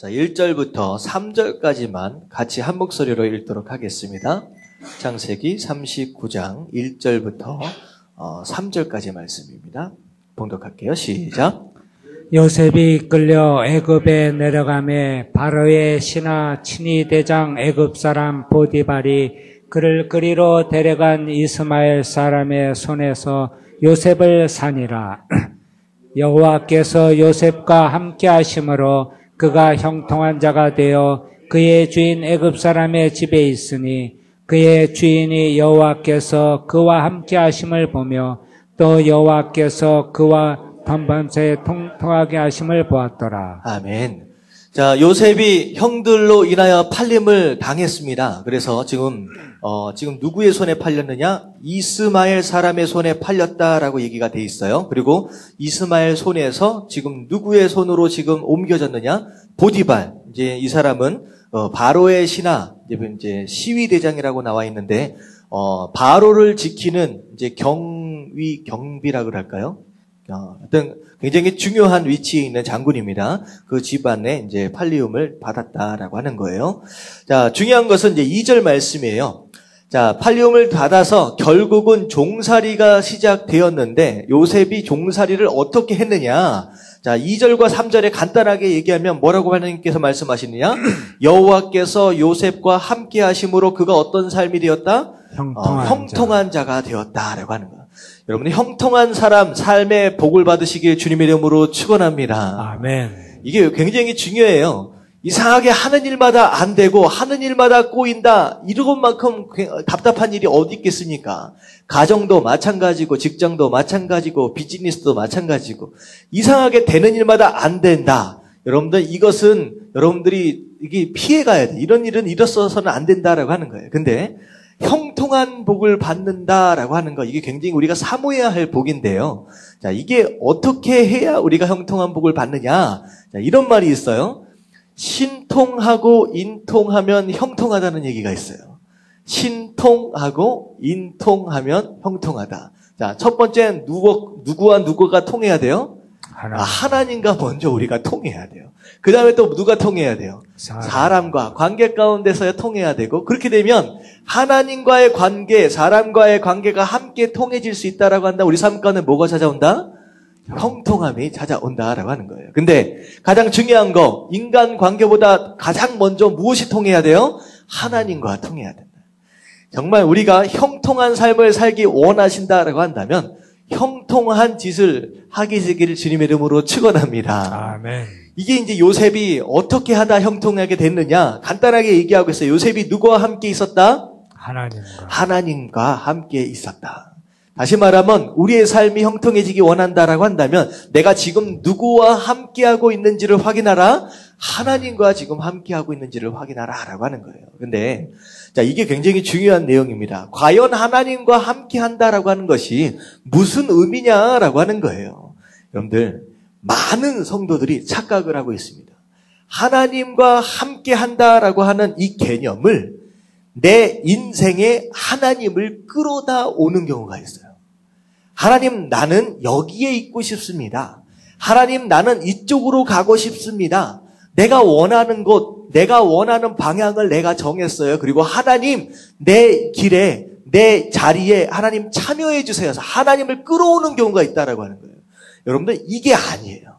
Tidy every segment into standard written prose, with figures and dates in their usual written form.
자, 1절부터 3절까지만 같이 한 목소리로 읽도록 하겠습니다. 창세기 39장 1절부터 3절까지 말씀입니다. 봉독할게요. 시작. 요셉이 끌려 애굽에 내려가매 바로의 신하 친위 대장 애굽 사람 보디발이 그를 그리로 데려간 이스마엘 사람의 손에서 요셉을 산이라. 여호와께서 요셉과 함께 하심으로 그가 형통한 자가 되어 그의 주인 애굽 사람의 집에 있으니 그의 주인이 여호와께서 그와 함께 하심을 보며 또 여호와께서 그와 밤새 통통하게 하심을 보았더라. 아멘. 자, 요셉이 형들로 인하여 팔림을 당했습니다. 그래서 지금 누구의 손에 팔렸느냐? 이스마엘 사람의 손에 팔렸다라고 얘기가 돼 있어요. 그리고 이스마엘 손에서 지금 누구의 손으로 지금 옮겨졌느냐? 보디발. 이제 이 사람은 바로의 신하, 이제 시위대장이라고 나와 있는데 바로를 지키는 이제 경비라 그럴까요? 어떤 굉장히 중요한 위치에 있는 장군입니다. 그 집안에 이제 팔리움을 받았다라고 하는 거예요. 자, 중요한 것은 이제 2절 말씀이에요. 자, 팔리움을 받아서 결국은 종살이가 시작되었는데 요셉이 종살이를 어떻게 했느냐? 자, 2절과 3절에 간단하게 얘기하면 뭐라고 하나님께서 말씀하시느냐? 여호와께서 요셉과 함께 하심으로 그가 어떤 삶이 되었다? 형통한 자가 되었다라고 하는 거예요. 여러분, 형통한 사람, 삶의 복을 받으시길 주님의 이름으로 축원합니다. 아멘. 이게 굉장히 중요해요. 이상하게 하는 일마다 안 되고 하는 일마다 꼬인다. 이것만큼 답답한 일이 어디 있겠습니까? 가정도 마찬가지고 직장도 마찬가지고 비즈니스도 마찬가지고 이상하게 되는 일마다 안 된다. 여러분들 이것은 여러분들이 이게 피해가야 돼. 이런 일은 일어서서는 안 된다라고 하는 거예요. 근데 형통한 복을 받는다라고 하는 거, 이게 굉장히 우리가 사모해야 할 복인데요. 자, 이게 어떻게 해야 우리가 형통한 복을 받느냐? 자, 이런 말이 있어요. 신통하고 인통하면 형통하다는 얘기가 있어요. 신통하고 인통하면 형통하다. 자, 첫 번째는 누구와 누구가 통해야 돼요? 하나님과 먼저 우리가 통해야 돼요. 그 다음에 또 누가 통해야 돼요? 사람과 관계 가운데서 통해야 되고, 그렇게 되면 하나님과의 관계, 사람과의 관계가 함께 통해질 수 있다라고 한다. 우리 삶 가운데 뭐가 찾아온다? 형통함이 찾아온다라고 하는 거예요. 근데 가장 중요한 거, 인간 관계보다 가장 먼저 무엇이 통해야 돼요? 하나님과 통해야 된다. 정말 우리가 형통한 삶을 살기 원하신다라고 한다면 형통한 짓을 하게 되기를 주님의 이름으로 축원합니다. 아멘. 이게 이제 요셉이 어떻게 하다 형통하게 됐느냐? 간단하게 얘기하고 있어요. 요셉이 누구와 함께 있었다? 하나님과 함께 있었다. 다시 말하면 우리의 삶이 형통해지기 원한다라고 한다면 내가 지금 누구와 함께하고 있는지를 확인하라. 하나님과 지금 함께하고 있는지를 확인하라라고 하는 거예요. 근데 자, 이게 굉장히 중요한 내용입니다. 과연 하나님과 함께한다라고 하는 것이 무슨 의미냐라고 하는 거예요. 여러분들, 많은 성도들이 착각을 하고 있습니다. 하나님과 함께한다라고 하는 이 개념을 내 인생에 하나님을 끌어다 오는 경우가 있어요. 하나님, 나는 여기에 있고 싶습니다. 하나님, 나는 이쪽으로 가고 싶습니다. 내가 원하는 곳, 내가 원하는 방향을 내가 정했어요. 그리고 하나님, 내 길에, 내 자리에 하나님 참여해 주세요. 하나님을 끌어오는 경우가 있다라고 하는 거예요. 여러분들, 이게 아니에요.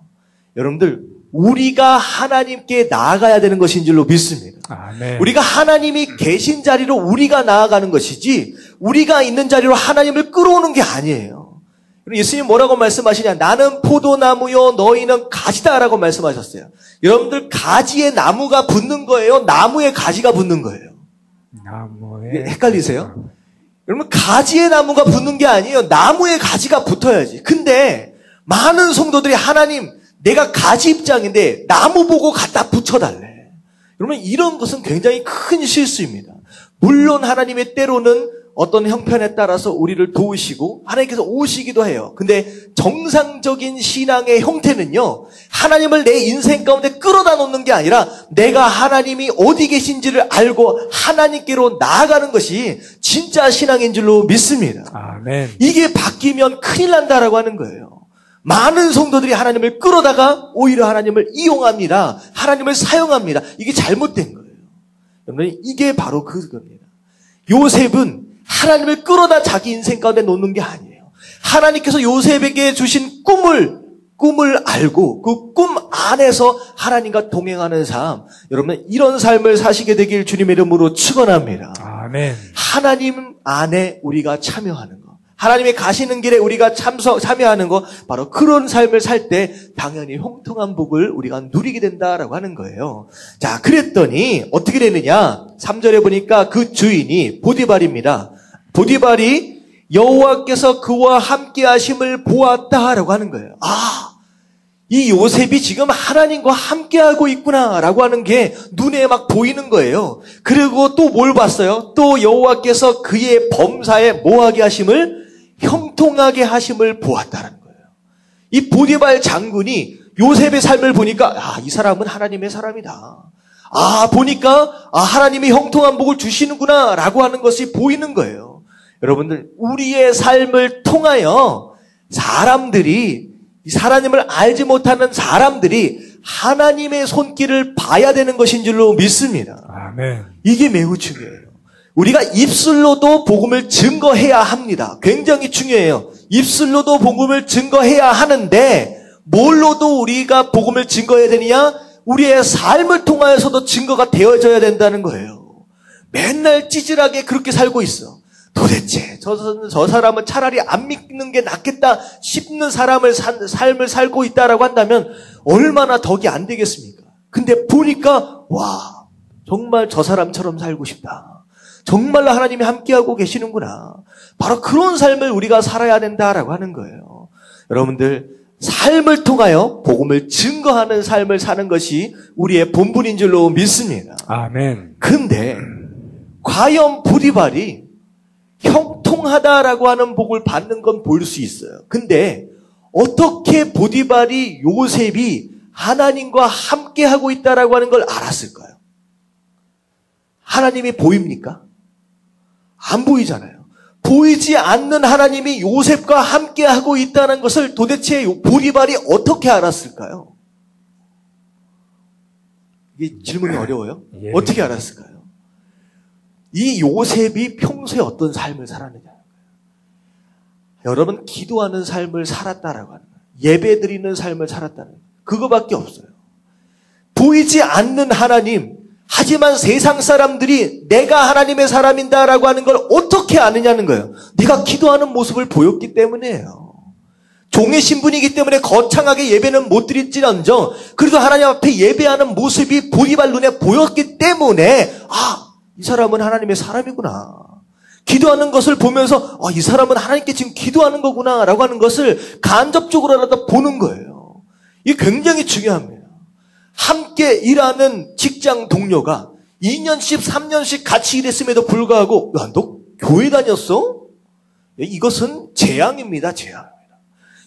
여러분들, 우리가 하나님께 나아가야 되는 것인 줄로 믿습니다. 아멘. 우리가 하나님이 계신 자리로 우리가 나아가는 것이지 우리가 있는 자리로 하나님을 끌어오는 게 아니에요. 예수님 뭐라고 말씀하시냐? 나는 포도나무요 너희는 가지다라고 말씀하셨어요. 여러분들, 가지에 나무가 붙는 거예요? 나무에 가지가 붙는 거예요? 헷갈리세요? 여러분, 가지에 나무가 붙는 게 아니에요. 나무에 가지가 붙어야지. 근데 많은 성도들이 하나님, 내가 가지 입장인데 나무 보고 갖다 붙여달래. 여러분, 이런 것은 굉장히 큰 실수입니다. 물론 하나님의 때로는 어떤 형편에 따라서 우리를 도우시고 하나님께서 오시기도 해요. 근데 정상적인 신앙의 형태는요, 하나님을 내 인생 가운데 끌어다 놓는 게 아니라 내가 하나님이 어디 계신지를 알고 하나님께로 나아가는 것이 진짜 신앙인 줄로 믿습니다. 아멘. 이게 바뀌면 큰일 난다라고 하는 거예요. 많은 성도들이 하나님을 끌어다가 오히려 하나님을 이용합니다. 하나님을 사용합니다. 이게 잘못된 거예요. 여러분, 이게 바로 그겁니다. 요셉은 하나님을 끌어다 자기 인생 가운데 놓는 게 아니에요. 하나님께서 요셉에게 주신 꿈을 알고 그 꿈 안에서 하나님과 동행하는 삶, 여러분 이런 삶을 사시게 되길 주님의 이름으로 축원합니다. 아멘. 하나님 안에 우리가 참여하는 거, 하나님의 가시는 길에 우리가 참여하는 거, 바로 그런 삶을 살 때 당연히 형통한 복을 우리가 누리게 된다라고 하는 거예요. 자, 그랬더니 어떻게 되느냐? 3절에 보니까 그 주인이 보디발입니다. 보디발이 여호와께서 그와 함께 하심을 보았다라고 하는 거예요. 이 요셉이 지금 하나님과 함께하고 있구나라고 하는 게 눈에 막 보이는 거예요. 그리고 또 뭘 봤어요? 또 여호와께서 그의 범사에 뭐하게 하심을? 형통하게 하심을 보았다는 거예요. 이 보디발 장군이 요셉의 삶을 보니까 이 사람은 하나님의 사람이다. 보니까 하나님이 형통한 복을 주시는구나 라고 하는 것이 보이는 거예요. 여러분들, 우리의 삶을 통하여 하나님을 알지 못하는 사람들이 하나님의 손길을 봐야 되는 것인 줄로 믿습니다. 아멘. 이게 매우 중요해요. 우리가 입술로도 복음을 증거해야 합니다. 굉장히 중요해요. 입술로도 복음을 증거해야 하는데 뭘로도 우리가 복음을 증거해야 되느냐? 우리의 삶을 통하여서도 증거가 되어져야 된다는 거예요. 맨날 찌질하게 그렇게 살고 있어. 도대체 저 사람은 차라리 안 믿는 게 낫겠다 싶는 삶을 살고 있다라고 한다면 얼마나 덕이 안 되겠습니까? 근데 보니까 정말 저 사람처럼 살고 싶다. 정말로 하나님이 함께하고 계시는구나. 바로 그런 삶을 우리가 살아야 된다라고 하는 거예요. 여러분들, 삶을 통하여 복음을 증거하는 삶을 사는 것이 우리의 본분인 줄로 믿습니다. 아멘. 근데 과연 보디발이 형통하다라고 하는 복을 받는 건 볼 수 있어요. 근데 어떻게 보디발이 요셉이 하나님과 함께하고 있다라고 하는 걸 알았을까요? 하나님이 보입니까? 안 보이잖아요. 보이지 않는 하나님이 요셉과 함께하고 있다는 것을 도대체 보디발이 어떻게 알았을까요? 이게 질문이 어려워요? 예. 어떻게 알았을까요? 이 요셉이 평소에 어떤 삶을 살았느냐. 여러분, 기도하는 삶을 살았다라고 하는 거예요. 예배 드리는 삶을 살았다는 거예요. 그거밖에 없어요. 보이지 않는 하나님, 하지만 세상 사람들이 내가 하나님의 사람이다라고 하는 걸 어떻게 아느냐는 거예요. 네가 기도하는 모습을 보였기 때문이에요. 종의 신분이기 때문에 거창하게 예배는 못 드릴지언정 그래도 하나님 앞에 예배하는 모습이 보디발 눈에 보였기 때문에 이 사람은 하나님의 사람이구나. 기도하는 것을 보면서 이 사람은 하나님께 지금 기도하는 거구나 라고 하는 것을 간접적으로라도 보는 거예요. 이게 굉장히 중요합니다. 함께 일하는 직장 동료가 2년씩 3년씩 같이 일했음에도 불구하고 너 교회 다녔어? 이것은 재앙입니다. 재앙입니다.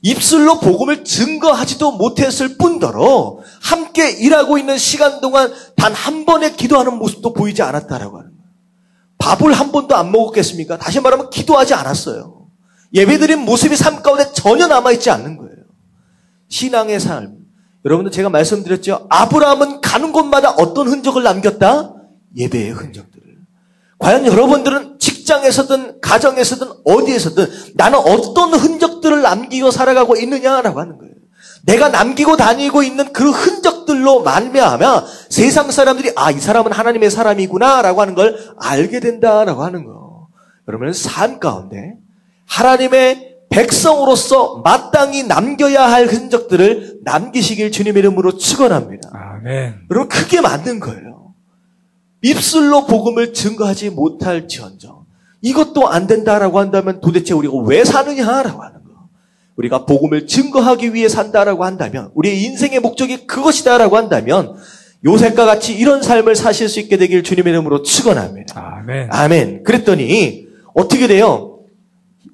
입술로 복음을 증거하지도 못했을 뿐더러 함께 일하고 있는 시간 동안 단 한 번의 기도하는 모습도 보이지 않았다라고 하는 거예요. 밥을 한 번도 안 먹었겠습니까? 다시 말하면 기도하지 않았어요. 예배드린 모습이 삶 가운데 전혀 남아있지 않는 거예요. 신앙의 삶. 여러분들 제가 말씀드렸죠. 아브라함은 가는 곳마다 어떤 흔적을 남겼다? 예배의 흔적들을. 과연 여러분들은 직장에서든 가정에서든 어디에서든 나는 어떤 흔적들을 남기고 살아가고 있느냐라고 하는 거예요. 내가 남기고 다니고 있는 그 흔적들로 말미암아 세상 사람들이 이 사람은 하나님의 사람이구나라고 하는 걸 알게 된다라고 하는 거예요. 여러분, 삶 가운데 하나님의 백성으로서 마땅히 남겨야 할 흔적들을 남기시길 주님의 이름으로 축원합니다. 아멘. 여러분, 그게 맞는 거예요. 입술로 복음을 증거하지 못할지언정 이것도 안 된다라고 한다면 도대체 우리가 왜 사느냐라고 하는 거예요. 우리가 복음을 증거하기 위해 산다라고 한다면, 우리의 인생의 목적이 그것이다라고 한다면 요셉과 같이 이런 삶을 사실 수 있게 되길 주님의 이름으로 축원합니다. 아멘. 아멘. 그랬더니 어떻게 돼요?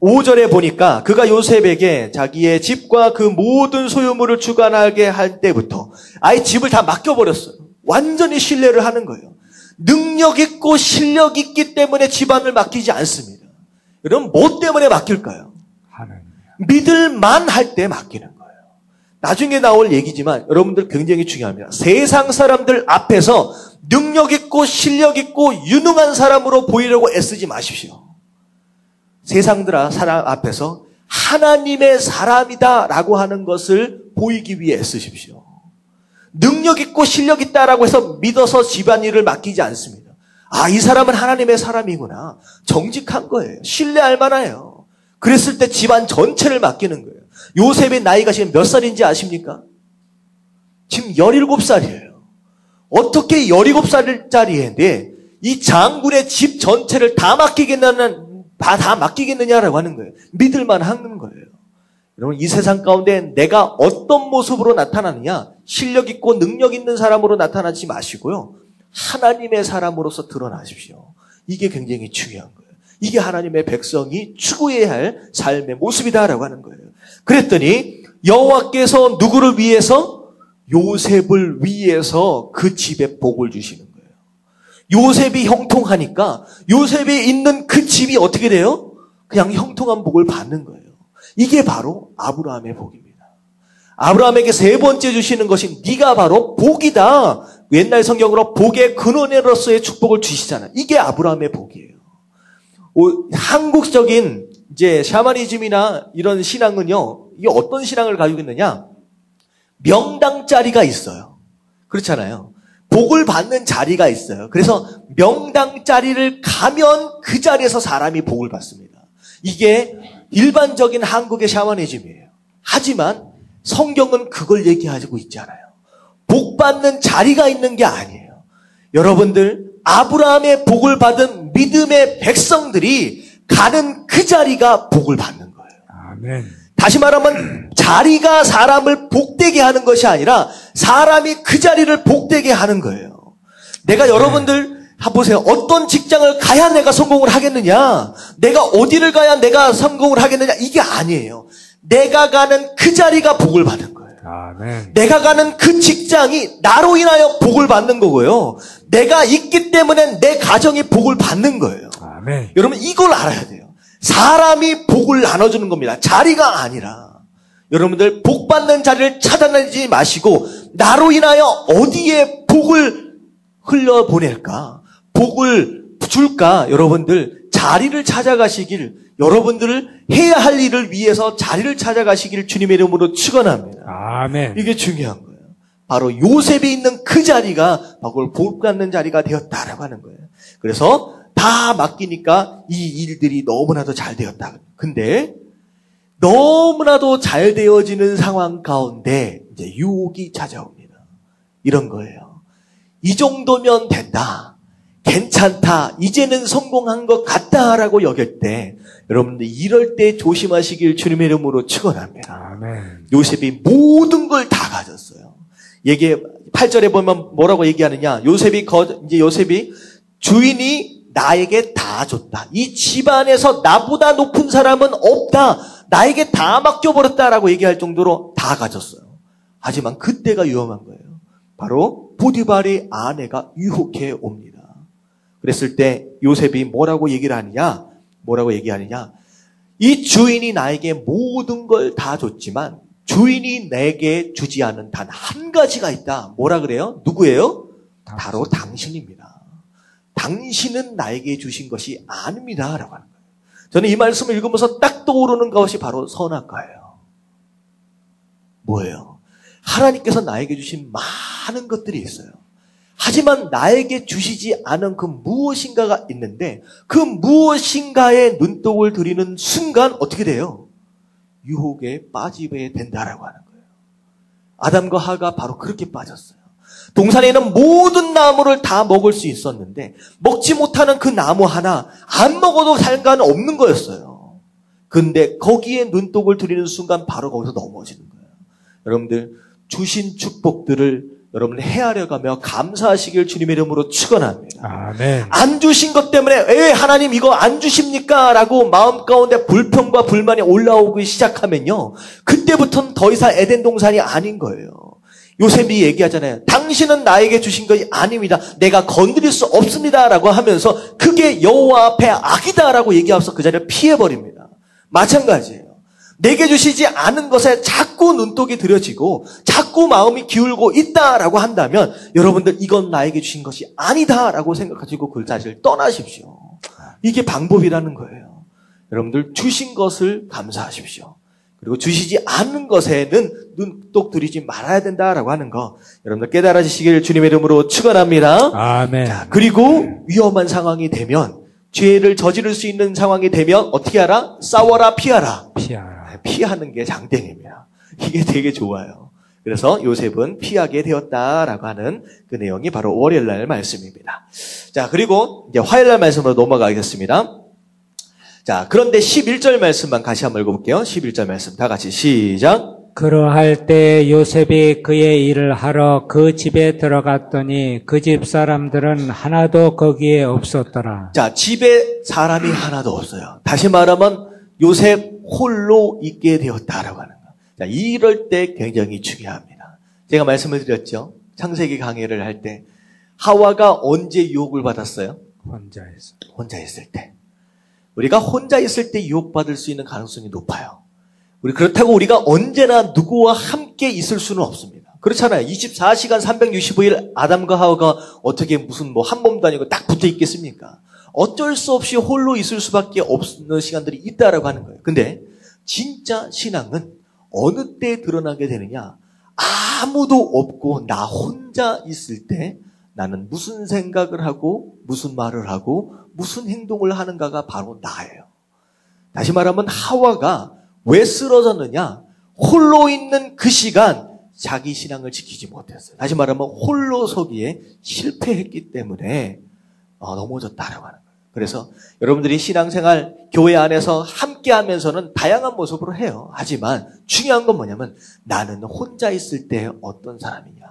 5절에 보니까 그가 요셉에게 자기의 집과 그 모든 소유물을 주관하게 할 때부터 아예 집을 다 맡겨버렸어요. 완전히 신뢰를 하는 거예요. 능력 있고 실력 있기 때문에 집안을 맡기지 않습니다. 여러분, 뭐 때문에 맡길까요? 하나님. 믿을만 할 때 맡기는 거예요. 나중에 나올 얘기지만 여러분들 굉장히 중요합니다. 세상 사람들 앞에서 능력 있고 실력 있고 유능한 사람으로 보이려고 애쓰지 마십시오. 세상 사람 앞에서 하나님의 사람이다라고 하는 것을 보이기 위해 애쓰십시오. 능력 있고 실력 있다라고 해서 믿어서 집안일을 맡기지 않습니다. 아, 이 사람은 하나님의 사람이구나. 정직한 거예요. 신뢰할 만해요. 그랬을 때 집안 전체를 맡기는 거예요. 요셉의 나이가 지금 몇 살인지 아십니까? 지금 17살이에요. 어떻게 17살짜리인데 이 장군의 집 전체를 다 맡기겠느냐라고 하는 거예요. 믿을만 하는 거예요. 여러분, 이 세상 가운데 내가 어떤 모습으로 나타나느냐, 실력 있고 능력 있는 사람으로 나타나지 마시고요. 하나님의 사람으로서 드러나십시오. 이게 굉장히 중요한 거예요. 이게 하나님의 백성이 추구해야 할 삶의 모습이다라고 하는 거예요. 그랬더니 여호와께서 누구를 위해서? 요셉을 위해서 그 집에 복을 주시는 거예요. 요셉이 형통하니까 요셉이 있는 그 집이 어떻게 돼요? 그냥 형통한 복을 받는 거예요. 이게 바로 아브라함의 복입니다. 아브라함에게 세 번째 주시는 것이 네가 바로 복이다. 옛날 성경으로 복의 근원으로서의 축복을 주시잖아요. 이게 아브라함의 복이에요. 한국적인 이제 샤머니즘이나 이런 신앙은요, 이게 어떤 신앙을 가지고 있느냐? 명당 자리가 있어요. 그렇잖아요. 복을 받는 자리가 있어요. 그래서 명당 자리를 가면 그 자리에서 사람이 복을 받습니다. 이게 일반적인 한국의 샤머니즘이에요. 하지만 성경은 그걸 얘기하고 있지 않아요. 복 받는 자리가 있는 게 아니에요. 여러분들, 아브라함의 복을 받은 믿음의 백성들이 가는 그 자리가 복을 받는 거예요. 아멘. 다시 말하면 자리가 사람을 복되게 하는 것이 아니라 사람이 그 자리를 복되게 하는 거예요. 내가 여러분들 보세요. 어떤 직장을 가야 내가 성공을 하겠느냐? 내가 어디를 가야 내가 성공을 하겠느냐? 이게 아니에요. 내가 가는 그 자리가 복을 받는 거예요. 아멘. 내가 가는 그 직장이 나로 인하여 복을 받는 거고요. 내가 있기 때문에 내 가정이 복을 받는 거예요. 아멘. 여러분, 이걸 알아야 돼요. 사람이 복을 나눠주는 겁니다. 자리가 아니라. 여러분들, 복 받는 자리를 찾아내지 마시고 나로 인하여 어디에 복을 흘려보낼까? 복을 줄까? 여러분들, 자리를 찾아가시길, 여러분들을 해야 할 일을 위해서 자리를 찾아가시길 주님의 이름으로 축원합니다. 아멘. 이게 중요한 거예요. 바로 요셉이 있는 그 자리가 복 받는 자리가 되었다라고 하는 거예요. 그래서 다 맡기니까 이 일들이 너무나도 잘 되었다. 근데 너무나도 잘 되어지는 상황 가운데 이제 유혹이 찾아옵니다. 이런 거예요. 이 정도면 된다. 괜찮다. 이제는 성공한 것 같다라고 여길 때 여러분들 이럴 때 조심하시길 주님의 이름으로 축원합니다. 아멘. 요셉이 모든 걸 다 가졌어요. 얘기 8절에 보면 뭐라고 얘기하느냐? 요셉이 주인이 나에게 다 줬다. 이 집안에서 나보다 높은 사람은 없다. 나에게 다 맡겨버렸다라고 얘기할 정도로 다 가졌어요. 하지만 그때가 위험한 거예요. 바로 보디발의 아내가 유혹해 옵니다. 그랬을 때 요셉이 뭐라고 얘기하느냐? 이 주인이 나에게 모든 걸 다 줬지만 주인이 내게 주지 않은 단 한 가지가 있다. 뭐라 그래요? 누구예요? 바로 당신입니다. 당신은 나에게 주신 것이 아닙니다. 라고 하는 거예요. 저는 이 말씀을 읽으면서 딱 떠오르는 것이 바로 선악과예요. 뭐예요? 하나님께서 나에게 주신 많은 것들이 있어요. 하지만 나에게 주시지 않은 그 무엇인가가 있는데 그 무엇인가에 눈독을 들이는 순간 어떻게 돼요? 유혹에 빠지게 된다라고 하는 거예요. 아담과 하가 바로 그렇게 빠졌어요. 동산에 있는 모든 나무를 다 먹을 수 있었는데 먹지 못하는 그 나무 하나 안 먹어도 상관없는 거였어요. 근데 거기에 눈독을 들이는 순간 바로 거기서 넘어지는 거예요. 여러분들 주신 축복들을 여러분 헤아려가며 감사하시길 주님의 이름으로 축원합니다. 아멘. 안 주신 것 때문에 왜 하나님 이거 안 주십니까? 라고 마음 가운데 불평과 불만이 올라오기 시작하면요. 그때부터는 더 이상 에덴 동산이 아닌 거예요. 요셉이 얘기하잖아요. 당신은 나에게 주신 것이 아닙니다. 내가 건드릴 수 없습니다. 라고 하면서 그게 여호와 앞에 악이다 라고 얘기하면서 그 자리를 피해버립니다. 마찬가지예요. 내게 주시지 않은 것에 자꾸 눈독이 들여지고 자꾸 마음이 기울고 있다라고 한다면 여러분들 이건 나에게 주신 것이 아니다라고 생각하시고 그 자리를 떠나십시오. 이게 방법이라는 거예요. 여러분들 주신 것을 감사하십시오. 그리고 주시지 않는 것에는 눈독 들이지 말아야 된다라고 하는 거 여러분들 깨달아지시길 주님의 이름으로 축원합니다. 아멘. 자, 그리고 위험한 상황이 되면 죄를 저지를 수 있는 상황이 되면 어떻게 하라? 싸워라, 피하라. 피하는 게 장땡입니다. 이게 되게 좋아요. 그래서 요셉은 피하게 되었다라고 하는 그 내용이 바로 월요일날 말씀입니다. 자, 그리고 이제 화요일날 말씀으로 넘어가겠습니다. 자, 그런데 11절 말씀만 다시 한번 읽어볼게요. 11절 말씀 다 같이 시작. 그러할 때 요셉이 그의 일을 하러 그 집에 들어갔더니 그 집 사람들은 하나도 거기에 없었더라. 자, 집에 사람이 하나도 없어요. 다시 말하면 요셉 홀로 있게 되었다라고 하는 거. 자, 이럴 때 굉장히 중요합니다. 제가 말씀을 드렸죠. 창세기 강의를 할 때 하와가 언제 유혹을 받았어요? 혼자 있을 때. 우리가 혼자 있을 때 유혹받을 수 있는 가능성이 높아요. 그렇다고 우리가 언제나 누구와 함께 있을 수는 없습니다. 그렇잖아요. 24시간 365일 아담과 하와가 어떻게 무슨 한 몸도 아니고 딱 붙어 있겠습니까? 어쩔 수 없이 홀로 있을 수밖에 없는 시간들이 있다라고 하는 거예요. 근데 진짜 신앙은 어느 때 드러나게 되느냐? 아무도 없고 나 혼자 있을 때 나는 무슨 생각을 하고 무슨 말을 하고 무슨 행동을 하는가가 바로 나예요. 다시 말하면 하와가 왜 쓰러졌느냐? 홀로 있는 그 시간 자기 신앙을 지키지 못했어요. 다시 말하면 홀로 서기에 실패했기 때문에 넘어졌다라고 하는 거예요. 그래서 여러분들이 신앙생활 교회 안에서 함께 하면서는 다양한 모습으로 해요. 하지만 중요한 건 뭐냐면 나는 혼자 있을 때 어떤 사람이냐?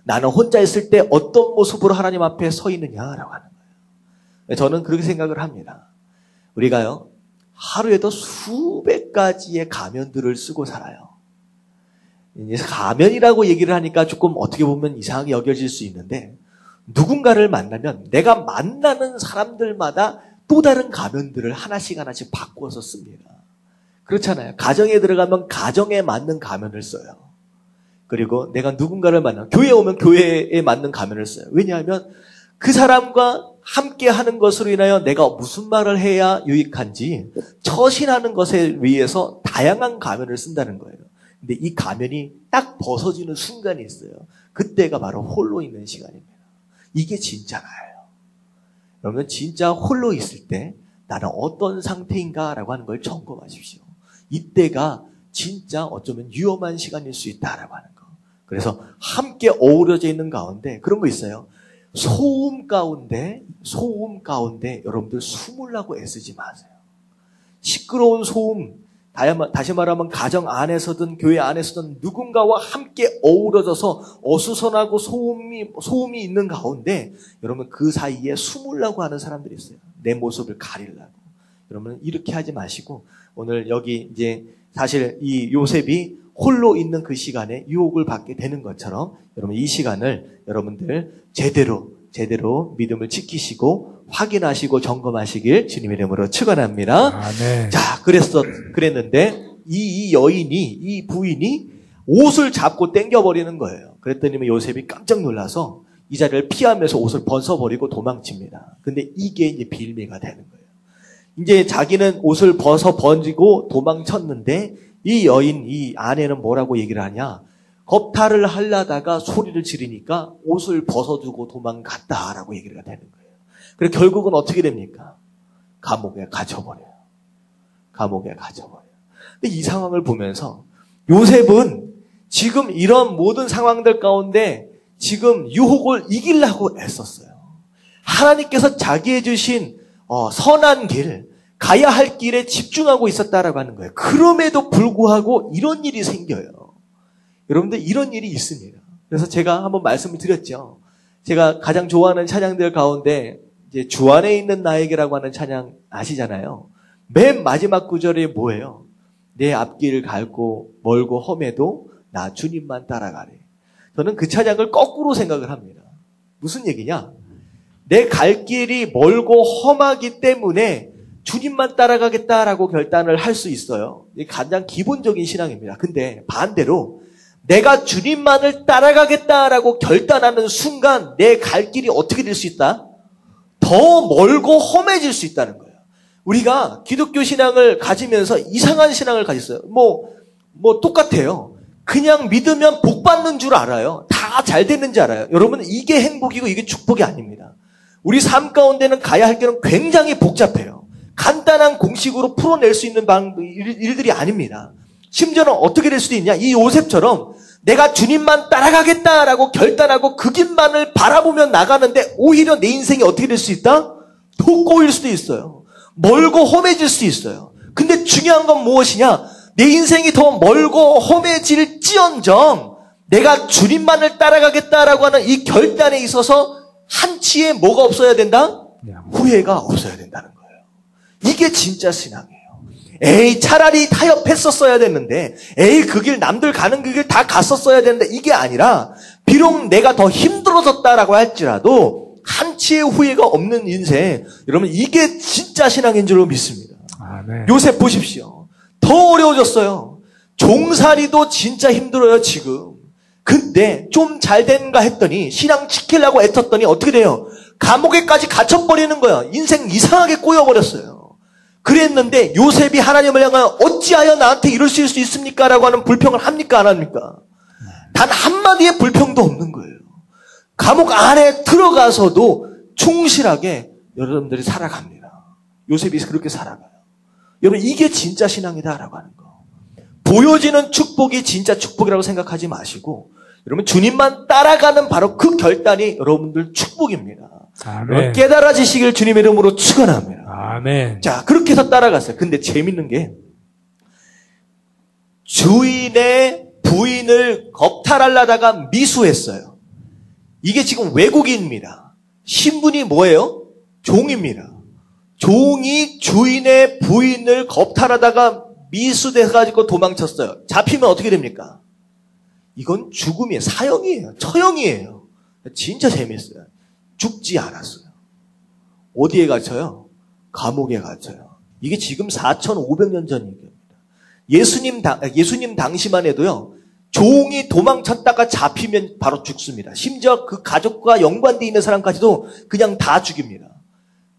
나는 혼자 있을 때 어떤 모습으로 하나님 앞에 서 있느냐라고 하는 거예요. 저는 그렇게 생각을 합니다. 우리가요, 하루에도 수백 가지의 가면들을 쓰고 살아요. 가면이라고 얘기를 하니까 조금 어떻게 보면 이상하게 여겨질 수 있는데 누군가를 만나면 내가 만나는 사람들마다 또 다른 가면들을 하나씩 바꿔서 씁니다. 그렇잖아요. 가정에 들어가면 가정에 맞는 가면을 써요. 그리고 내가 누군가를 만나면 교회에 오면 교회에 맞는 가면을 써요. 왜냐하면 그 사람과 함께 하는 것으로 인하여 내가 무슨 말을 해야 유익한지 처신하는 것에 위해서 다양한 가면을 쓴다는 거예요. 근데 이 가면이 딱 벗어지는 순간이 있어요. 그때가 바로 홀로 있는 시간입니다. 이게 진짜 나예요. 여러분 진짜 홀로 있을 때 나는 어떤 상태인가라고 하는 걸 점검하십시오. 이때가 진짜 어쩌면 위험한 시간일 수 있다라고 하는 거. 그래서 함께 어우러져 있는 가운데 그런 거 있어요. 소음 가운데 여러분들 숨으려고 애쓰지 마세요. 시끄러운 소음, 다시 말하면 가정 안에서든 교회 안에서든 누군가와 함께 어우러져서 어수선하고 소음이 있는 가운데 여러분 그 사이에 숨으려고 하는 사람들이 있어요. 내 모습을 가리려고. 여러분 이렇게 하지 마시고 오늘 여기 이제 사실 이 요셉이 홀로 있는 그 시간에 유혹을 받게 되는 것처럼 여러분 이 시간을 여러분들 제대로 믿음을 지키시고 확인하시고 점검하시길 주님의 이름으로 축원합니다. 아멘. 자, 그랬는데 이 부인이 옷을 잡고 당겨버리는 거예요. 그랬더니 요셉이 깜짝 놀라서 이 자리를 피하면서 옷을 벗어버리고 도망칩니다. 근데 이게 이제 빌미가 되는 거예요. 이제 자기는 옷을 벗어버리고 도망쳤는데 이 아내는 뭐라고 얘기를 하냐? 겁탈을 하려다가 소리를 지르니까 옷을 벗어두고 도망갔다라고 얘기가 되는 거예요. 그리고 결국은 어떻게 됩니까? 감옥에 갇혀버려요. 근데 이 상황을 보면서 요셉은 지금 이런 모든 상황들 가운데 지금 유혹을 이기려고 애썼어요. 하나님께서 자기에 주신 선한 길, 가야 할 길에 집중하고 있었다라고 하는 거예요. 그럼에도 불구하고 이런 일이 생겨요. 여러분들 이런 일이 있습니다. 그래서 제가 한번 말씀을 드렸죠. 제가 가장 좋아하는 찬양들 가운데 이제 주 안에 있는 나에게라고 하는 찬양 아시잖아요. 맨 마지막 구절이 뭐예요? 내 앞길을 갈고 멀고 험해도 나 주님만 따라가리. 저는 그 찬양을 거꾸로 생각을 합니다. 무슨 얘기냐? 내 갈 길이 멀고 험하기 때문에 주님만 따라가겠다라고 결단을 할 수 있어요. 이게 가장 기본적인 신앙입니다. 근데 반대로 내가 주님만을 따라가겠다라고 결단하는 순간 내 갈 길이 어떻게 될 수 있다? 더 멀고 험해질 수 있다는 거예요. 우리가 기독교 신앙을 가지면서 이상한 신앙을 가졌어요. 똑같아요. 그냥 믿으면 복 받는 줄 알아요. 다 잘 되는지 알아요. 여러분, 이게 행복이고 이게 축복이 아닙니다. 우리 삶 가운데는 가야 할 길은 굉장히 복잡해요. 간단한 공식으로 풀어낼 수 있는 일들이 아닙니다. 심지어는 어떻게 될 수도 있냐? 이 요셉처럼 내가 주님만 따라가겠다라고 결단하고 그 길만을 바라보며 나가는데 오히려 내 인생이 어떻게 될 수 있다? 더 꼬일 수도 있어요. 멀고 험해질 수도 있어요. 근데 중요한 건 무엇이냐? 내 인생이 더 멀고 험해질지언정 내가 주님만을 따라가겠다라고 하는 이 결단에 있어서 한치의 뭐가 없어야 된다? 후회가 없어야 된다는 거예요. 이게 진짜 신앙이에요. 에이, 차라리 타협했었어야 됐는데, 에이, 그 길, 남들 가는 그 길 다 갔었어야 되는데, 이게 아니라, 비록 내가 더 힘들어졌다라고 할지라도, 한치의 후회가 없는 인생, 여러분, 이게 진짜 신앙인 줄로 믿습니다. 아멘. 요셉 보십시오. 더 어려워졌어요. 종살이도 진짜 힘들어요, 지금. 근데, 좀 잘 된가 했더니, 신앙 지키려고 애썼더니, 어떻게 돼요? 감옥에까지 갇혀버리는 거야. 인생 이상하게 꼬여버렸어요. 그랬는데 요셉이 하나님을 향하여 어찌하여 나한테 이럴 수 있습니까? 라고 하는 불평을 합니까? 안 합니까? 단 한마디의 불평도 없는 거예요. 감옥 안에 들어가서도 충실하게 여러분들이 살아갑니다. 요셉이 그렇게 살아가요. 여러분, 이게 진짜 신앙이다라고 하는 거. 보여지는 축복이 진짜 축복이라고 생각하지 마시고 여러분, 주님만 따라가는 바로 그 결단이 여러분들 축복입니다. 아멘. 깨달아지시길 주님의 이름으로 축원합니다. 아멘. 자, 그렇게 해서 따라갔어요. 근데 재밌는 게 주인의 부인을 겁탈하려다가 미수했어요. 이게 지금 왜곡입니다. 신분이 뭐예요? 종입니다. 종이 주인의 부인을 겁탈하다가 미수돼가지고 도망쳤어요. 잡히면 어떻게 됩니까? 이건 죽음이에요. 사형이에요. 처형이에요. 진짜 재밌어요. 죽지 않았어요. 어디에 갇혀요? 감옥에 갇혀요. 이게 지금 4,500년 전 얘기입니다. 예수님 당시만 해도요, 종이 도망쳤다가 잡히면 바로 죽습니다. 심지어 그 가족과 연관되어 있는 사람까지도 그냥 다 죽입니다.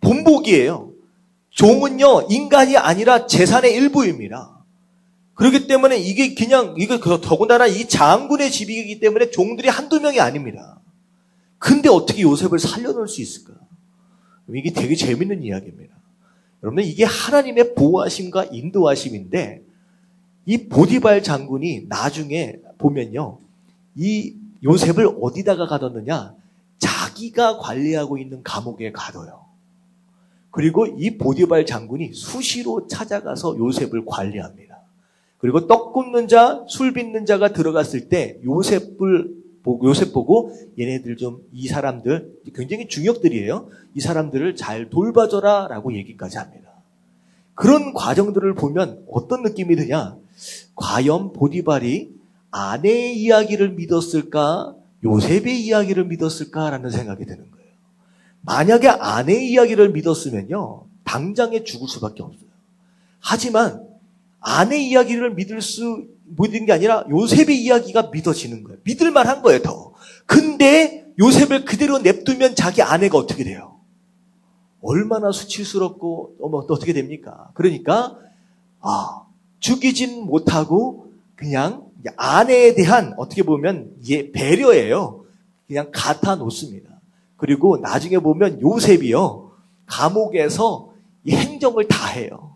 본보기예요. 종은요, 인간이 아니라 재산의 일부입니다. 그렇기 때문에 이게 더군다나 이 장군의 집이기 때문에 종들이 한두 명이 아닙니다. 근데 어떻게 요셉을 살려놓을 수 있을까? 이게 되게 재밌는 이야기입니다. 여러분, 이게 하나님의 보호하심과 인도하심인데, 이 보디발 장군이 나중에 보면요, 이 요셉을 어디다가 가뒀느냐? 자기가 관리하고 있는 감옥에 가둬요. 그리고 이 보디발 장군이 수시로 찾아가서 요셉을 관리합니다. 그리고 떡 굽는 자, 술 빚는 자가 들어갔을 때 요셉 보고 얘네들 이 사람들 굉장히 중역들이에요. 이 사람들을 잘 돌봐줘라 라고 얘기까지 합니다. 그런 과정들을 보면 어떤 느낌이 드냐? 과연 보디발이 아내의 이야기를 믿었을까? 요셉의 이야기를 믿었을까라는 생각이 드는 거예요. 만약에 아내의 이야기를 믿었으면요, 당장에 죽을 수밖에 없어요. 하지만 아내의 이야기를 믿은 게 아니라 요셉의 이야기가 믿어지는 거예요. 믿을만한 거예요, 더. 근데 요셉을 그대로 냅두면 자기 아내가 어떻게 돼요? 얼마나 수치스럽고 어떻게 됩니까? 그러니까 죽이진 못하고 그냥 아내에 대한 어떻게 보면 배려예요. 그냥 갖다 놓습니다. 그리고 나중에 보면 요셉이요, 감옥에서 이 행정을 다 해요.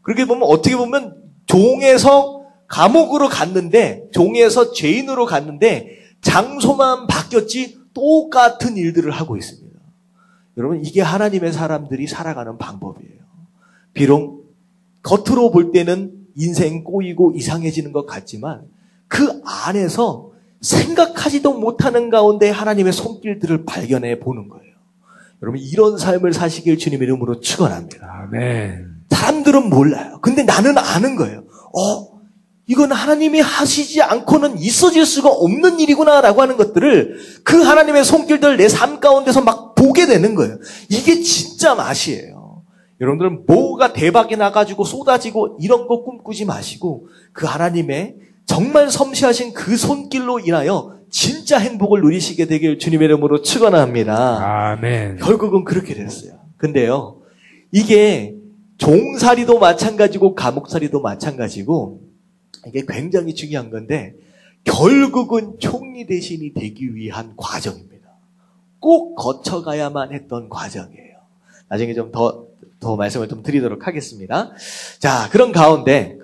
그렇게 보면 어떻게 보면 종에서 감옥으로 갔는데, 종에서 죄인으로 갔는데 장소만 바뀌었지 똑같은 일들을 하고 있습니다. 여러분, 이게 하나님의 사람들이 살아가는 방법이에요. 비록 겉으로 볼 때는 인생 꼬이고 이상해지는 것 같지만 그 안에서 생각하지도 못하는 가운데 하나님의 손길들을 발견해 보는 거예요. 여러분, 이런 삶을 사시길 주님의 이름으로 축원합니다. 아멘. 사람들은 몰라요. 근데 나는 아는 거예요. 이건 하나님이 하시지 않고는 있어질 수가 없는 일이구나라고 하는 것들을, 그 하나님의 손길들 내 삶 가운데서 막 보게 되는 거예요. 이게 진짜 맛이에요. 여러분들은 뭐가 대박이 나가지고 쏟아지고 이런 거 꿈꾸지 마시고 그 하나님의 정말 섬세하신 그 손길로 인하여 진짜 행복을 누리시게 되길 주님의 이름으로 축원합니다. 아멘. 결국은 그렇게 됐어요. 근데요, 이게 종살이도 마찬가지고 감옥살이도 마찬가지고 이게 굉장히 중요한 건데 결국은 총리 대신이 되기 위한 과정입니다. 꼭 거쳐가야만 했던 과정이에요. 나중에 좀 더 말씀을 좀 드리도록 하겠습니다. 자, 그런 가운데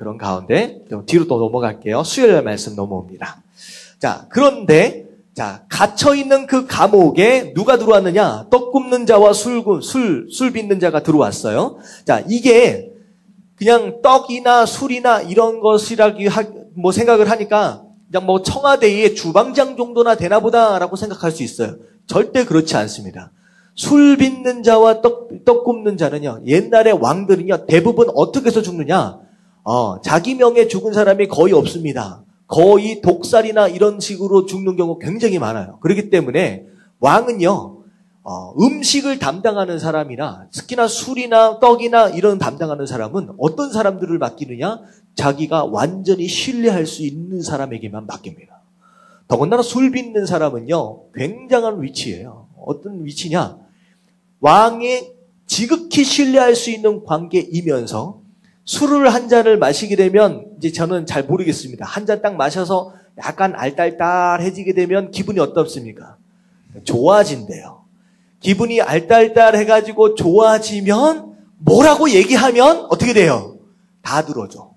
좀 뒤로 또 넘어갈게요. 수요일 말씀 넘어옵니다. 자, 그런데 자, 갇혀있는 그 감옥에 누가 들어왔느냐? 떡 굽는 자와 술 빚는 자가 들어왔어요. 자, 이게 그냥 떡이나 술이나 이런 것이라기 뭐 생각을 하니까 그냥 뭐 청와대의 주방장 정도나 되나 보다라고 생각할 수 있어요. 절대 그렇지 않습니다. 술 빚는 자와 떡 굽는 자는요, 옛날에 왕들은요, 대부분 어떻게 해서 죽느냐? 자기 명에 죽은 사람이 거의 없습니다. 거의 독살이나 이런 식으로 죽는 경우 굉장히 많아요. 그렇기 때문에 왕은요, 음식을 담당하는 사람이나 특히나 술이나 떡이나 이런 담당하는 사람은 어떤 사람들을 맡기느냐? 자기가 완전히 신뢰할 수 있는 사람에게만 맡깁니다. 더군다나 술 빚는 사람은요, 굉장한 위치예요. 어떤 위치냐? 왕이 지극히 신뢰할 수 있는 관계이면서 술을 한 잔을 마시게 되면 이제 저는 잘 모르겠습니다. 한 잔 딱 마셔서 약간 알딸딸해지게 되면 기분이 어떻습니까? 좋아진대요. 기분이 알딸딸해가지고 좋아지면 뭐라고 얘기하면 어떻게 돼요? 다 들어줘.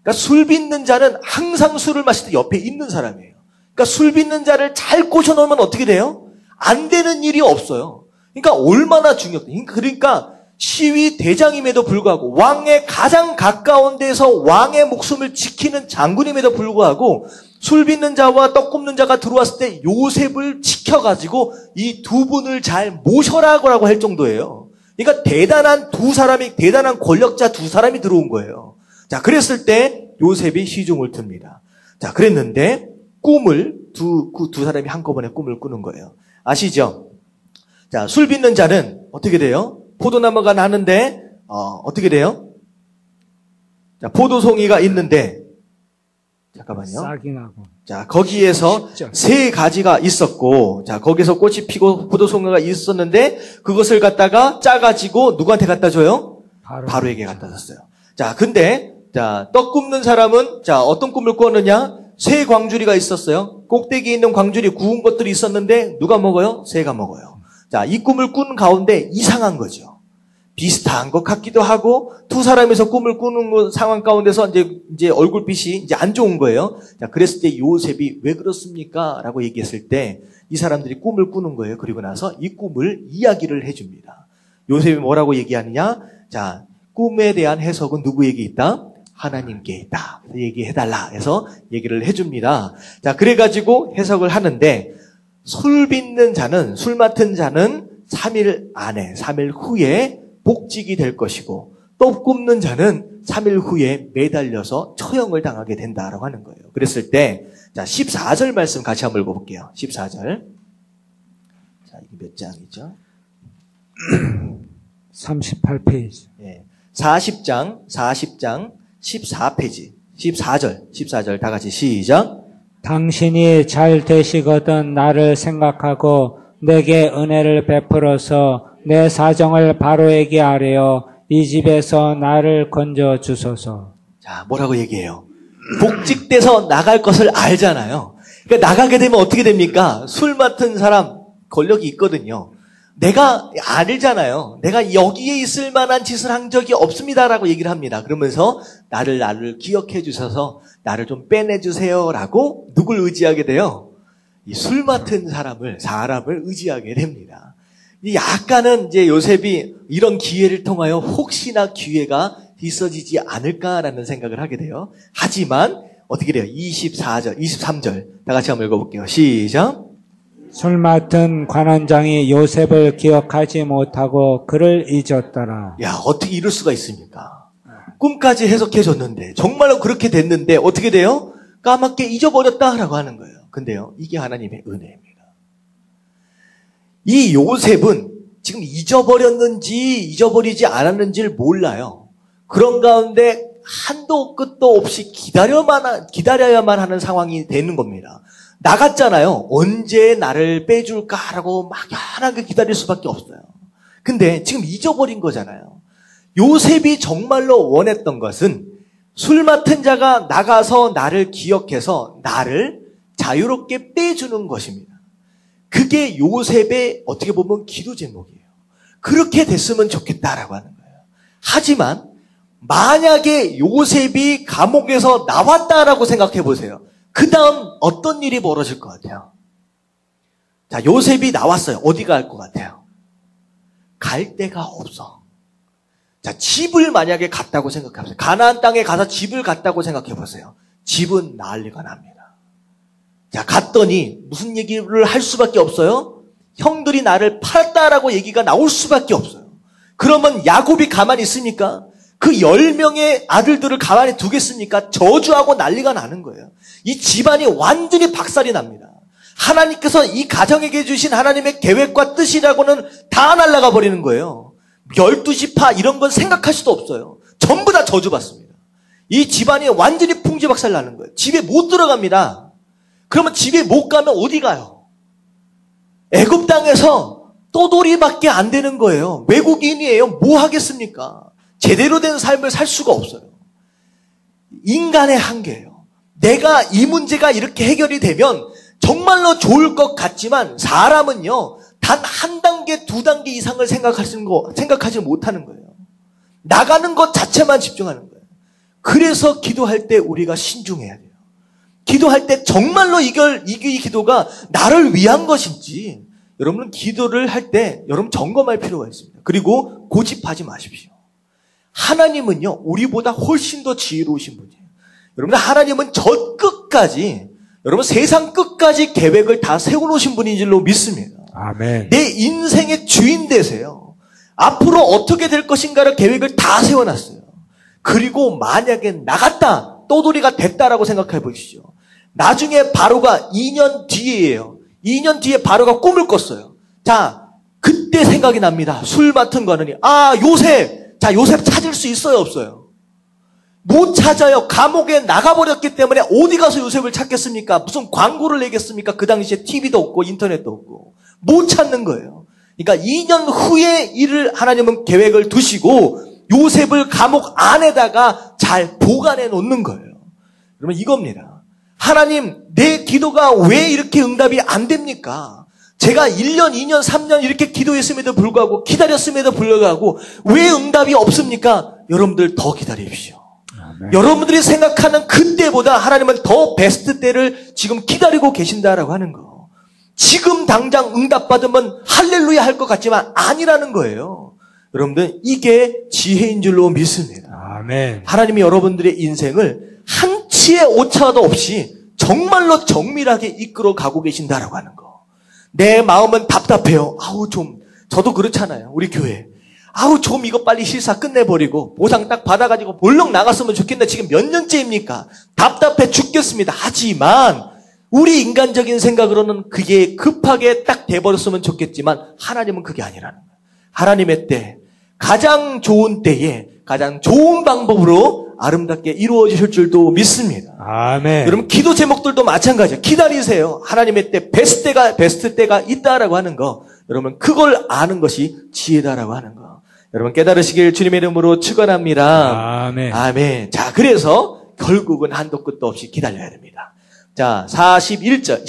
그러니까 술 빚는 자는 항상 술을 마실 때 옆에 있는 사람이에요. 그러니까 술 빚는 자를 잘 꼬셔놓으면 어떻게 돼요? 안 되는 일이 없어요. 그러니까 얼마나 중요해요. 그러니까 시위 대장임에도 불구하고 왕의 가장 가까운 데서 왕의 목숨을 지키는 장군임에도 불구하고 술 빚는 자와 떡 굽는 자가 들어왔을 때 요셉을 지켜가지고 이 두 분을 잘 모셔라고 할 정도예요. 그러니까 대단한 권력자 두 사람이 들어온 거예요. 자, 그랬을 때 요셉이 시중을 틉니다. 자, 그랬는데 두 사람이 한꺼번에 꿈을 꾸는 거예요. 아시죠? 자, 술 빚는 자는 어떻게 돼요? 포도나무가 나는데 어떻게 돼요? 자, 포도송이가 있는데 잠깐만요. 싹이 나고. 자, 거기에서 세 가지가 있었고, 자, 거기서 꽃이 피고 포도송이가 있었는데 그것을 갖다가 짜가지고 누구한테 갖다 줘요? 바로에게 갖다 줬어요. 자, 근데 떡 굽는 사람은 어떤 꿈을 꾸었느냐? 새 광주리가 있었어요. 꼭대기에 있는 광주리 구운 것들이 있었는데 누가 먹어요? 새가 먹어요. 자, 이 꿈을 꾼 가운데 이상한 거죠. 비슷한 것 같기도 하고 두 사람에서 꿈을 꾸는 상황 가운데서 이제 얼굴빛이 이제 안 좋은 거예요. 자, 그랬을 때 요셉이 왜 그렇습니까? 라고 얘기했을 때 이 사람들이 꿈을 꾸는 거예요. 그리고 나서 이 꿈을 이야기를 해줍니다. 요셉이 뭐라고 얘기하느냐? 자, 꿈에 대한 해석은 누구에게 있다? 하나님께 있다. 얘기해달라 해서 얘기를 해줍니다. 자, 그래가지고 해석을 하는데 술 맡은 자는 3일 안에, 3일 후에 복직이 될 것이고 떡 굽는 자는 3일 후에 매달려서 처형을 당하게 된다라고 하는 거예요. 그랬을 때, 자, 14절 말씀 같이 한번 읽어볼게요. 14절. 자, 이게 몇 장이죠? 38페이지. 예. 40장 14페이지. 14절 다 같이 시작. 당신이 잘 되시거든 나를 생각하고 내게 은혜를 베풀어서 내 사정을 바로에게 아뢰어 이 집에서 나를 건져 주소서. 자, 뭐라고 얘기해요? 복직돼서 나갈 것을 알잖아요. 그러니까 나가게 되면 어떻게 됩니까? 술 맡은 사람 권력이 있거든요. 내가 알잖아요. 내가 여기에 있을 만한 짓을 한 적이 없습니다라고 얘기를 합니다. 그러면서 나를 기억해 주셔서 나를 좀 빼내주세요라고 누굴 의지하게 돼요? 이 술 맡은 사람을 의지하게 됩니다. 약간은 이제 요셉이 이런 기회를 통하여 혹시나 기회가 있어지지 않을까라는 생각을 하게 돼요. 하지만 어떻게 돼요? 23절 다 같이 한번 읽어볼게요. 시작. 술 맡은 관원장이 요셉을 기억하지 못하고 그를 잊었더라. 야, 어떻게 이럴 수가 있습니까? 꿈까지 해석해줬는데 정말로 그렇게 됐는데 어떻게 돼요? 까맣게 잊어버렸다라고 하는 거예요. 근데요, 이게 하나님의 은혜입니다. 이 요셉은 지금 잊어버렸는지 잊어버리지 않았는지를 몰라요. 그런 가운데 한도 끝도 없이 기다려야만 하는 상황이 되는 겁니다. 나갔잖아요. 언제 나를 빼줄까라고 막연하게 기다릴 수밖에 없어요. 근데 지금 잊어버린 거잖아요. 요셉이 정말로 원했던 것은 술 맡은 자가 나가서 나를 기억해서 나를 자유롭게 빼주는 것입니다. 그게 요셉의 어떻게 보면 기도 제목이에요. 그렇게 됐으면 좋겠다라고 하는 거예요. 하지만 만약에 요셉이 감옥에서 나왔다라고 생각해 보세요. 그 다음 어떤 일이 벌어질 것 같아요? 자, 요셉이 나왔어요. 어디 갈 것 같아요? 갈 데가 없어. 자, 집을 만약에 갔다고 생각해 보세요. 가나안 땅에 가서 집을 갔다고 생각해 보세요. 집은 난리가 납니다. 자, 갔더니 무슨 얘기를 할 수밖에 없어요? 형들이 나를 팔았다라고 얘기가 나올 수밖에 없어요. 그러면 야곱이 가만히 있습니까? 그 10명의 아들들을 가만히 두겠습니까? 저주하고 난리가 나는 거예요. 이 집안이 완전히 박살이 납니다. 하나님께서 이 가정에게 주신 하나님의 계획과 뜻이라고는 다 날아가 버리는 거예요. 12지파 이런 건 생각할 수도 없어요. 전부 다 저주받습니다. 이 집안이 완전히 풍지박살 나는 거예요. 집에 못 들어갑니다. 그러면 집에 못 가면 어디 가요? 애굽 땅에서 떠돌이밖에 안 되는 거예요. 외국인이에요. 뭐 하겠습니까? 제대로 된 삶을 살 수가 없어요. 인간의 한계예요. 내가 이 문제가 이렇게 해결이 되면 정말로 좋을 것 같지만 사람은요, 단 한 단계, 두 단계 이상을 생각하지 못하는 거예요. 나가는 것 자체만 집중하는 거예요. 그래서 기도할 때 우리가 신중해야 돼요. 기도할 때 정말로 이 기도가 나를 위한 것인지 여러분은 기도를 할 때 여러분 점검할 필요가 있습니다. 그리고 고집하지 마십시오. 하나님은요, 우리보다 훨씬 더 지혜로우신 분이에요. 여러분, 하나님은 저 끝까지, 여러분 세상 끝까지 계획을 다 세워놓으신 분인 줄로 믿습니다. 아멘. 내 인생의 주인 되세요. 앞으로 어떻게 될 것인가를 계획을 다 세워놨어요. 그리고 만약에 나갔다, 떠돌이가 됐다라고 생각해 보시죠. 나중에 바로가 2년 뒤에예요. 2년 뒤에 바로가 꿈을 꿨어요. 자, 그때 생각이 납니다. 술 맡은 거느니, 요셉! 자, 요셉 찾을 수 있어요, 없어요? 못 찾아요. 감옥에 나가버렸기 때문에 어디 가서 요셉을 찾겠습니까? 무슨 광고를 내겠습니까? 그 당시에 TV도 없고 인터넷도 없고. 못 찾는 거예요. 그러니까 2년 후에 일을 하나님은 계획을 두시고 요셉을 감옥 안에다가 잘 보관해 놓는 거예요. 그러면 이겁니다. 하나님, 내 기도가 왜 이렇게 응답이 안 됩니까? 제가 1년, 2년, 3년 이렇게 기도했음에도 불구하고 기다렸음에도 불구하고 왜 응답이 없습니까? 여러분들 더 기다리십시오. 아멘. 여러분들이 생각하는 그때보다 하나님은 더 베스트 때를 지금 기다리고 계신다라고 하는 거. 지금 당장 응답받으면 할렐루야 할 것 같지만 아니라는 거예요. 여러분들 이게 지혜인 줄로 믿습니다. 아멘. 하나님이 여러분들의 인생을 한치의 오차도 없이 정말로 정밀하게 이끌어 가고 계신다라고 하는 거. 내 마음은 답답해요. 저도 그렇잖아요. 우리 교회. 좀 이거 빨리 실사 끝내버리고 보상 딱 받아가지고 볼록 나갔으면 좋겠는데 지금 몇 년째입니까? 답답해 죽겠습니다. 하지만 우리 인간적인 생각으로는 그게 급하게 딱 돼버렸으면 좋겠지만 하나님은 그게 아니라는 거예요. 하나님의 때, 가장 좋은 때에 가장 좋은 방법으로 아름답게 이루어지실 줄도 믿습니다. 아멘. 여러분 기도 제목들도 마찬가지예요. 기다리세요. 하나님의 때 베스트 때가 있다라고 하는 거. 여러분 그걸 아는 것이 지혜다라고 하는 거. 여러분 깨달으시길 주님의 이름으로 축원합니다. 아멘. 아멘. 자, 그래서 결국은 한도 끝도 없이 기다려야 됩니다. 자, 41장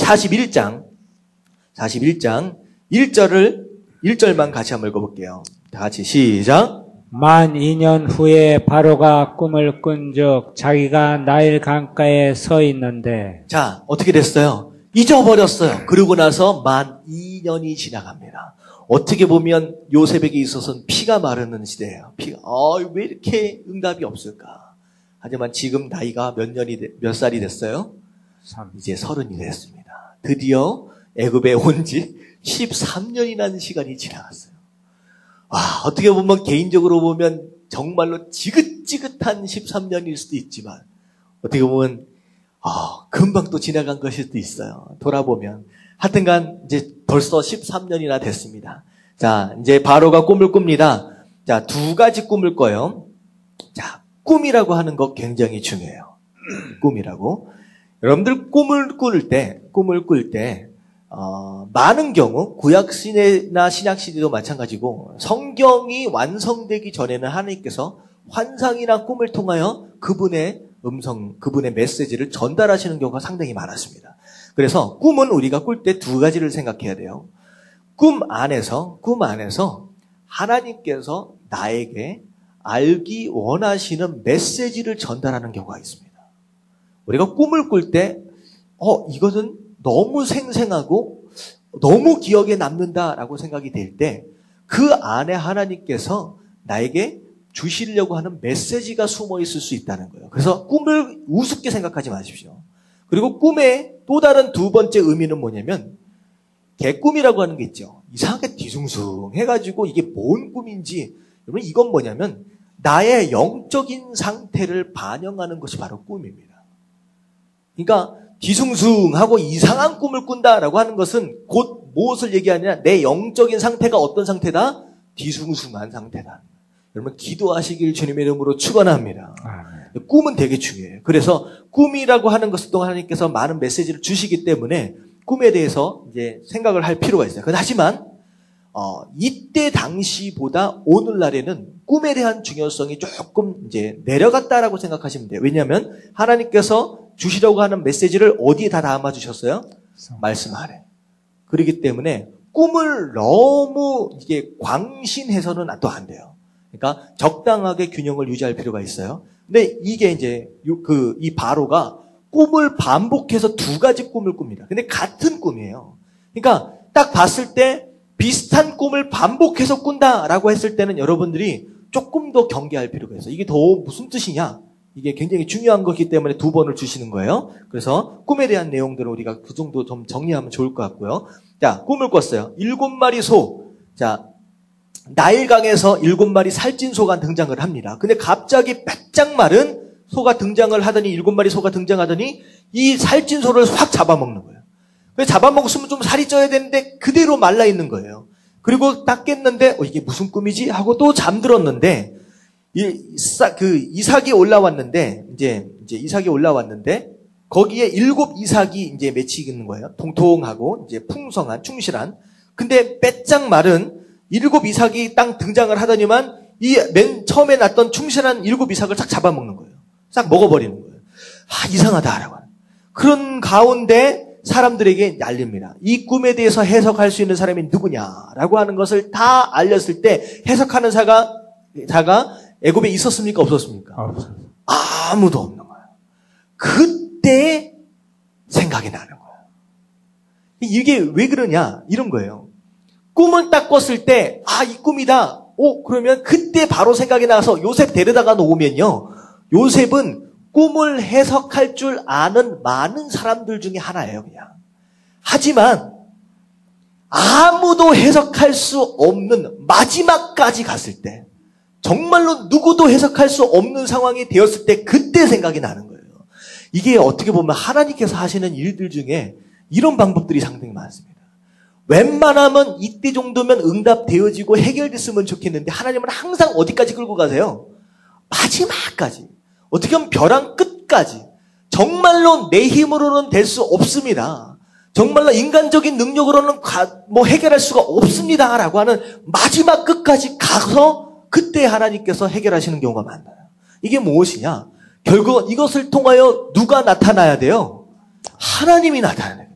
1절만 같이 한번 읽어볼게요. 다 같이 시작. 만 2년 후에 바로가 꿈을 꾼즉 자기가 나일 강가에 서 있는데. 자, 어떻게 됐어요? 잊어버렸어요. 그러고 나서 만 2년이 지나갑니다. 어떻게 보면 요셉에게 있어서는 피가 마르는 시대예요. 왜 이렇게 응답이 없을까? 하지만 지금 나이가 몇 살이 됐어요? 이제 30이 됐습니다. 드디어 애굽에 온 지 13년이라는 시간이 지나갔어요. 어떻게 보면 개인적으로 보면 정말로 지긋지긋한 13년일 수도 있지만 어떻게 보면 금방 또 지나간 것일 수도 있어요. 돌아보면 하여튼간 이제 벌써 13년이나 됐습니다. 자, 이제 바로가 꿈을 꿉니다. 자, 두 가지 꿈을 꿔요. 자, 꿈이라고 하는 거 굉장히 중요해요. 꿈이라고. 여러분들 꿈을 꿀 때, 많은 경우, 구약시대나 신약시대도 마찬가지고, 성경이 완성되기 전에는 하나님께서 환상이나 꿈을 통하여 그분의 음성, 그분의 메시지를 전달하시는 경우가 상당히 많았습니다. 그래서 꿈은 우리가 꿀 때 두 가지를 생각해야 돼요. 꿈 안에서 하나님께서 나에게 알기 원하시는 메시지를 전달하는 경우가 있습니다. 우리가 꿈을 꿀 때, 이것은 너무 생생하고 너무 기억에 남는다라고 생각이 될 때, 그 안에 하나님께서 나에게 주시려고 하는 메시지가 숨어 있을 수 있다는 거예요. 그래서 꿈을 우습게 생각하지 마십시오. 그리고 꿈의 또 다른 두 번째 의미는 뭐냐면, 개꿈이라고 하는 게 있죠. 이상하게 뒤숭숭해가지고 이게 뭔 꿈인지, 여러분 이건 뭐냐면 나의 영적인 상태를 반영하는 것이 바로 꿈입니다. 그러니까 뒤숭숭하고 이상한 꿈을 꾼다라고 하는 것은 곧 무엇을 얘기하느냐, 내 영적인 상태가 어떤 상태다? 뒤숭숭한 상태다. 여러분 기도하시길 주님의 이름으로 축원합니다. 꿈은 되게 중요해요. 그래서 꿈이라고 하는 것을 또 하나님께서 많은 메시지를 주시기 때문에 꿈에 대해서 이제 생각을 할 필요가 있어요. 하지만 이때 당시보다 오늘날에는 꿈에 대한 중요성이 조금 이제 내려갔다라고 생각하시면 돼요. 왜냐하면 하나님께서 주시려고 하는 메시지를 어디에 다 담아 주셨어요? 말씀 안에. 그렇기 때문에 꿈을 너무 이게 광신해서는 또 안 돼요. 그러니까 적당하게 균형을 유지할 필요가 있어요. 근데 이게 이제 이 바로가 꿈을 반복해서 두 가지 꿈을 꿉니다. 근데 같은 꿈이에요. 그러니까 딱 봤을 때 비슷한 꿈을 반복해서 꾼다라고 했을 때는 여러분들이 조금 더 경계할 필요가 있어요. 이게 더 무슨 뜻이냐? 이게 굉장히 중요한 거기 때문에 두 번을 주시는 거예요. 그래서 꿈에 대한 내용들을 우리가 그 정도 좀 정리하면 좋을 것 같고요. 자, 꿈을 꿨어요. 7마리 소. 자, 나일강에서 7마리 살찐 소가 등장을 합니다. 근데 갑자기 빼짝 마른 소가 등장을 하더니 7마리 소가 등장하더니 이 살찐 소를 확 잡아먹는 거예요. 그래서 잡아먹었으면 좀 살이 쪄야 되는데 그대로 말라 있는 거예요. 그리고 딱 깼는데 이게 무슨 꿈이지? 하고 또 잠들었는데 이삭이 올라왔는데 이제 이삭이 올라왔는데 거기에 7 이삭이 이제 맺혀 있는 거예요. 통통하고 이제 풍성한 충실한. 근데 빼짝 마른 7 이삭이 딱 등장을 하더니만 이 맨 처음에 났던 충실한 7 이삭을 싹 잡아먹는 거예요. 싹 먹어버리는 거예요. 이상하다라고 하는. 그런 가운데 사람들에게 알립니다. 이 꿈에 대해서 해석할 수 있는 사람이 누구냐라고 하는 것을 다 알렸을 때 해석하는 자가 애굽에 있었습니까? 없었습니까? 아무도 없는 거예요. 그때 생각이 나는 거예요. 이게 왜 그러냐? 이런 거예요. 꿈을 딱 꿨을 때 이 꿈이다. 그러면 그때 바로 생각이 나서 요셉 데려다가 놓으면요. 요셉은 꿈을 해석할 줄 아는 많은 사람들 중에 하나예요, 그냥. 하지만 아무도 해석할 수 없는 마지막까지 갔을 때, 정말로 누구도 해석할 수 없는 상황이 되었을 때 그때 생각이 나는 거예요. 이게 어떻게 보면 하나님께서 하시는 일들 중에 이런 방법들이 상당히 많습니다. 웬만하면 이때 정도면 응답되어지고 해결됐으면 좋겠는데 하나님은 항상 어디까지 끌고 가세요? 마지막까지. 어떻게 보면 벼랑 끝까지. 정말로 내 힘으로는 될 수 없습니다. 정말로 인간적인 능력으로는 해결할 수가 없습니다라고 하는 마지막 끝까지 가서 그때 하나님께서 해결하시는 경우가 많아요. 이게 무엇이냐? 결국 이것을 통하여 누가 나타나야 돼요? 하나님이 나타나야 돼요.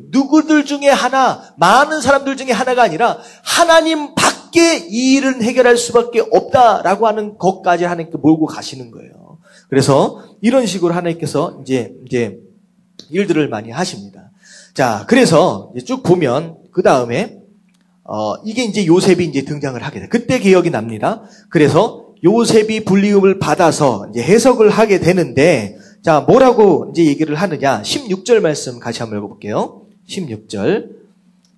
누구들 중에 하나, 많은 사람들 중에 하나가 아니라 하나님 밖에 이 일은 해결할 수밖에 없다라고 하는 것까지 하나님께 몰고 가시는 거예요. 그래서 이런 식으로 하나님께서 이제 일들을 많이 하십니다. 자, 그래서 이제 쭉 보면 그 다음에 이게 이제 요셉이 이제 등장을 하게 돼. 그때 기억이 납니다. 그래서 요셉이 불리움을 받아서 이제 해석을 하게 되는데, 자, 뭐라고 이제 얘기를 하느냐? 16절 말씀 같이 한번 읽어볼게요. 16절.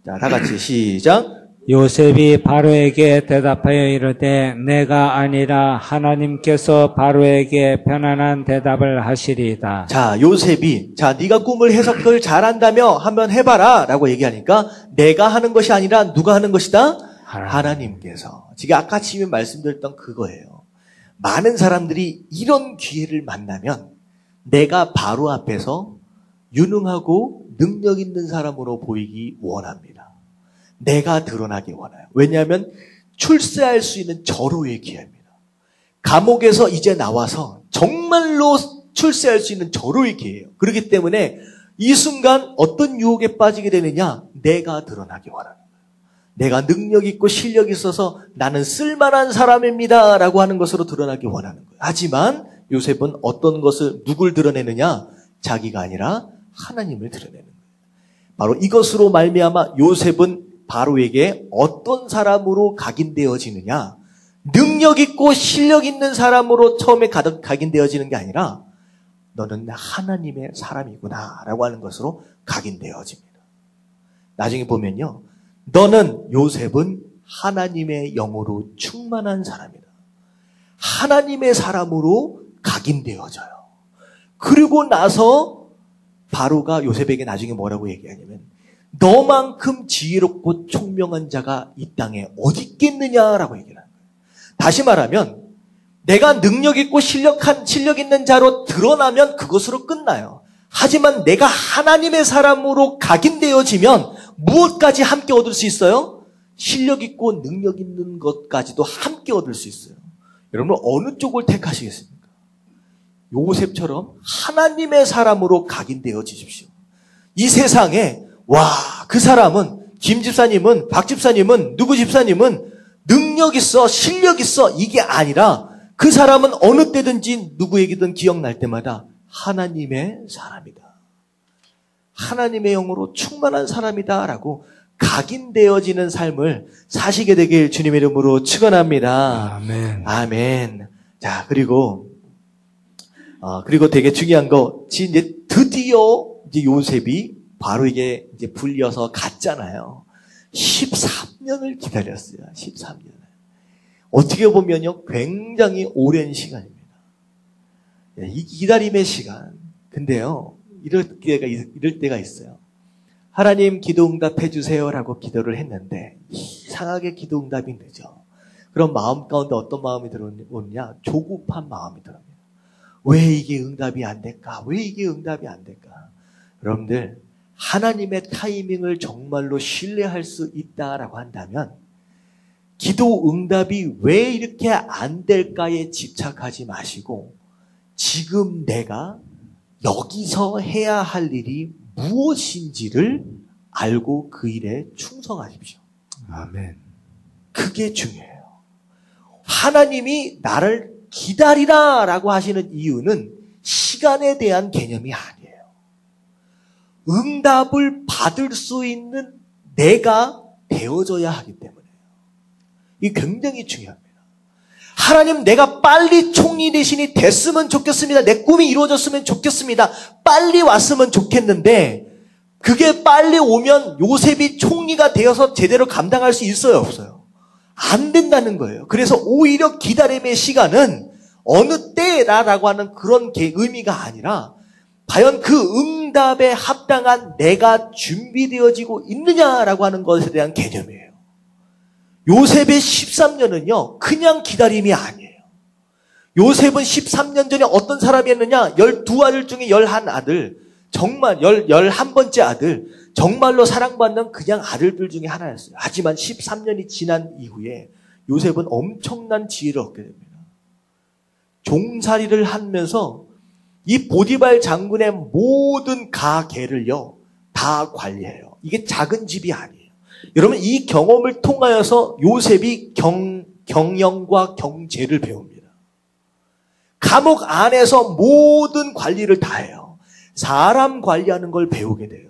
자, 다 같이 시작. 요셉이 바로에게 대답하여 이르되 내가 아니라 하나님께서 바로에게 편안한 대답을 하시리이다. 자, 요셉이 네가 꿈을 해석을 잘한다며 한번 해봐라 라고 얘기하니까 내가 하는 것이 아니라 누가 하는 것이다? 하나님께서. 제가 아까 처음에 말씀드렸던 그거예요. 많은 사람들이 이런 기회를 만나면 내가 바로 앞에서 유능하고 능력 있는 사람으로 보이기 원합니다. 내가 드러나기 원해요. 왜냐하면 출세할 수 있는 절호의 기회입니다. 감옥에서 이제 나와서 정말로 출세할 수 있는 절호의 기회예요. 그렇기 때문에 이 순간 어떤 유혹에 빠지게 되느냐? 내가 드러나기 원하는 거예요. 내가 능력 있고 실력이 있어서 나는 쓸만한 사람입니다 라고 하는 것으로 드러나기 원하는 거예요. 하지만 요셉은 어떤 것을 누굴 드러내느냐? 자기가 아니라 하나님을 드러내는 거예요. 바로 이것으로 말미암아 요셉은 바로에게 어떤 사람으로 각인되어지느냐? 능력 있고 실력 있는 사람으로 처음에 각인되어지는 게 아니라 너는 하나님의 사람이구나 라고 하는 것으로 각인되어집니다. 나중에 보면요. 너는 요셉은 하나님의 영으로 충만한 사람이다. 하나님의 사람으로 각인되어져요. 그리고 나서 바로가 요셉에게 나중에 뭐라고 얘기하냐면 너만큼 지혜롭고 총명한 자가 이 땅에 어디 있겠느냐라고 얘기를 하는 거예요. 다시 말하면 내가 능력 있고 실력 있는 자로 드러나면 그것으로 끝나요. 하지만 내가 하나님의 사람으로 각인되어지면 무엇까지 함께 얻을 수 있어요? 실력 있고 능력 있는 것까지도 함께 얻을 수 있어요. 여러분 어느 쪽을 택하시겠습니까? 요셉처럼 하나님의 사람으로 각인되어지십시오. 이 세상에 그 사람은 김 집사님은 박 집사님은 누구 집사님은 능력 있어 실력 있어 이게 아니라 그 사람은 어느 때든지 누구에게든 기억날 때마다 하나님의 사람이다. 하나님의 영으로 충만한 사람이다 라고 각인되어지는 삶을 사시게 되길 주님의 이름으로 축원합니다. 아멘. 아멘. 자, 그리고 되게 중요한 거, 이제 드디어 이제 요셉이 바로에게 이제 불려서 갔잖아요. 13년을 기다렸어요. 13년을. 어떻게 보면요, 굉장히 오랜 시간입니다. 이 기다림의 시간. 근데요, 이럴 때가 있어요. 하나님 기도 응답해 주세요라고 기도를 했는데 이상하게 기도 응답이 늦어. 그럼 마음 가운데 어떤 마음이 들어오느냐? 조급한 마음이 들어옵니다. 왜 이게 응답이 안 될까? 왜 이게 응답이 안 될까? 여러분들, 하나님의 타이밍을 정말로 신뢰할 수 있다라고 한다면 기도 응답이 왜 이렇게 안 될까에 집착하지 마시고 지금 내가 여기서 해야 할 일이 무엇인지를 알고 그 일에 충성하십시오. 아멘. 그게 중요해요. 하나님이 나를 기다리라 라고 하시는 이유는 시간에 대한 개념이 아니에요. 응답을 받을 수 있는 내가 되어져야 하기 때문에요. 이게 굉장히 중요합니다. 하나님, 내가 빨리 총리 대신이 됐으면 좋겠습니다. 내 꿈이 이루어졌으면 좋겠습니다. 빨리 왔으면 좋겠는데 그게 빨리 오면 요셉이 총리가 되어서 제대로 감당할 수 있어요, 없어요? 안 된다는 거예요. 그래서 오히려 기다림의 시간은 어느 때라고 하는 그런 의미가 아니라 과연 그 응답에 합당한 내가 준비되어지고 있느냐라고 하는 것에 대한 개념이에요. 요셉의 13년은요, 그냥 기다림이 아니에요. 요셉은 13년 전에 어떤 사람이었느냐? 12아들 중에 11아들, 정말 11번째 아들, 정말로 사랑받는 그냥 아들들 중에 하나였어요. 하지만 13년이 지난 이후에 요셉은 엄청난 지혜를 얻게 됩니다. 종살이를 하면서 이 보디발 장군의 모든 가계를요, 다 관리해요. 이게 작은 집이 아니에요. 여러분, 이 경험을 통하여서 요셉이 경영과 경제를 배웁니다. 감옥 안에서 모든 관리를 다 해요. 사람 관리하는 걸 배우게 돼요.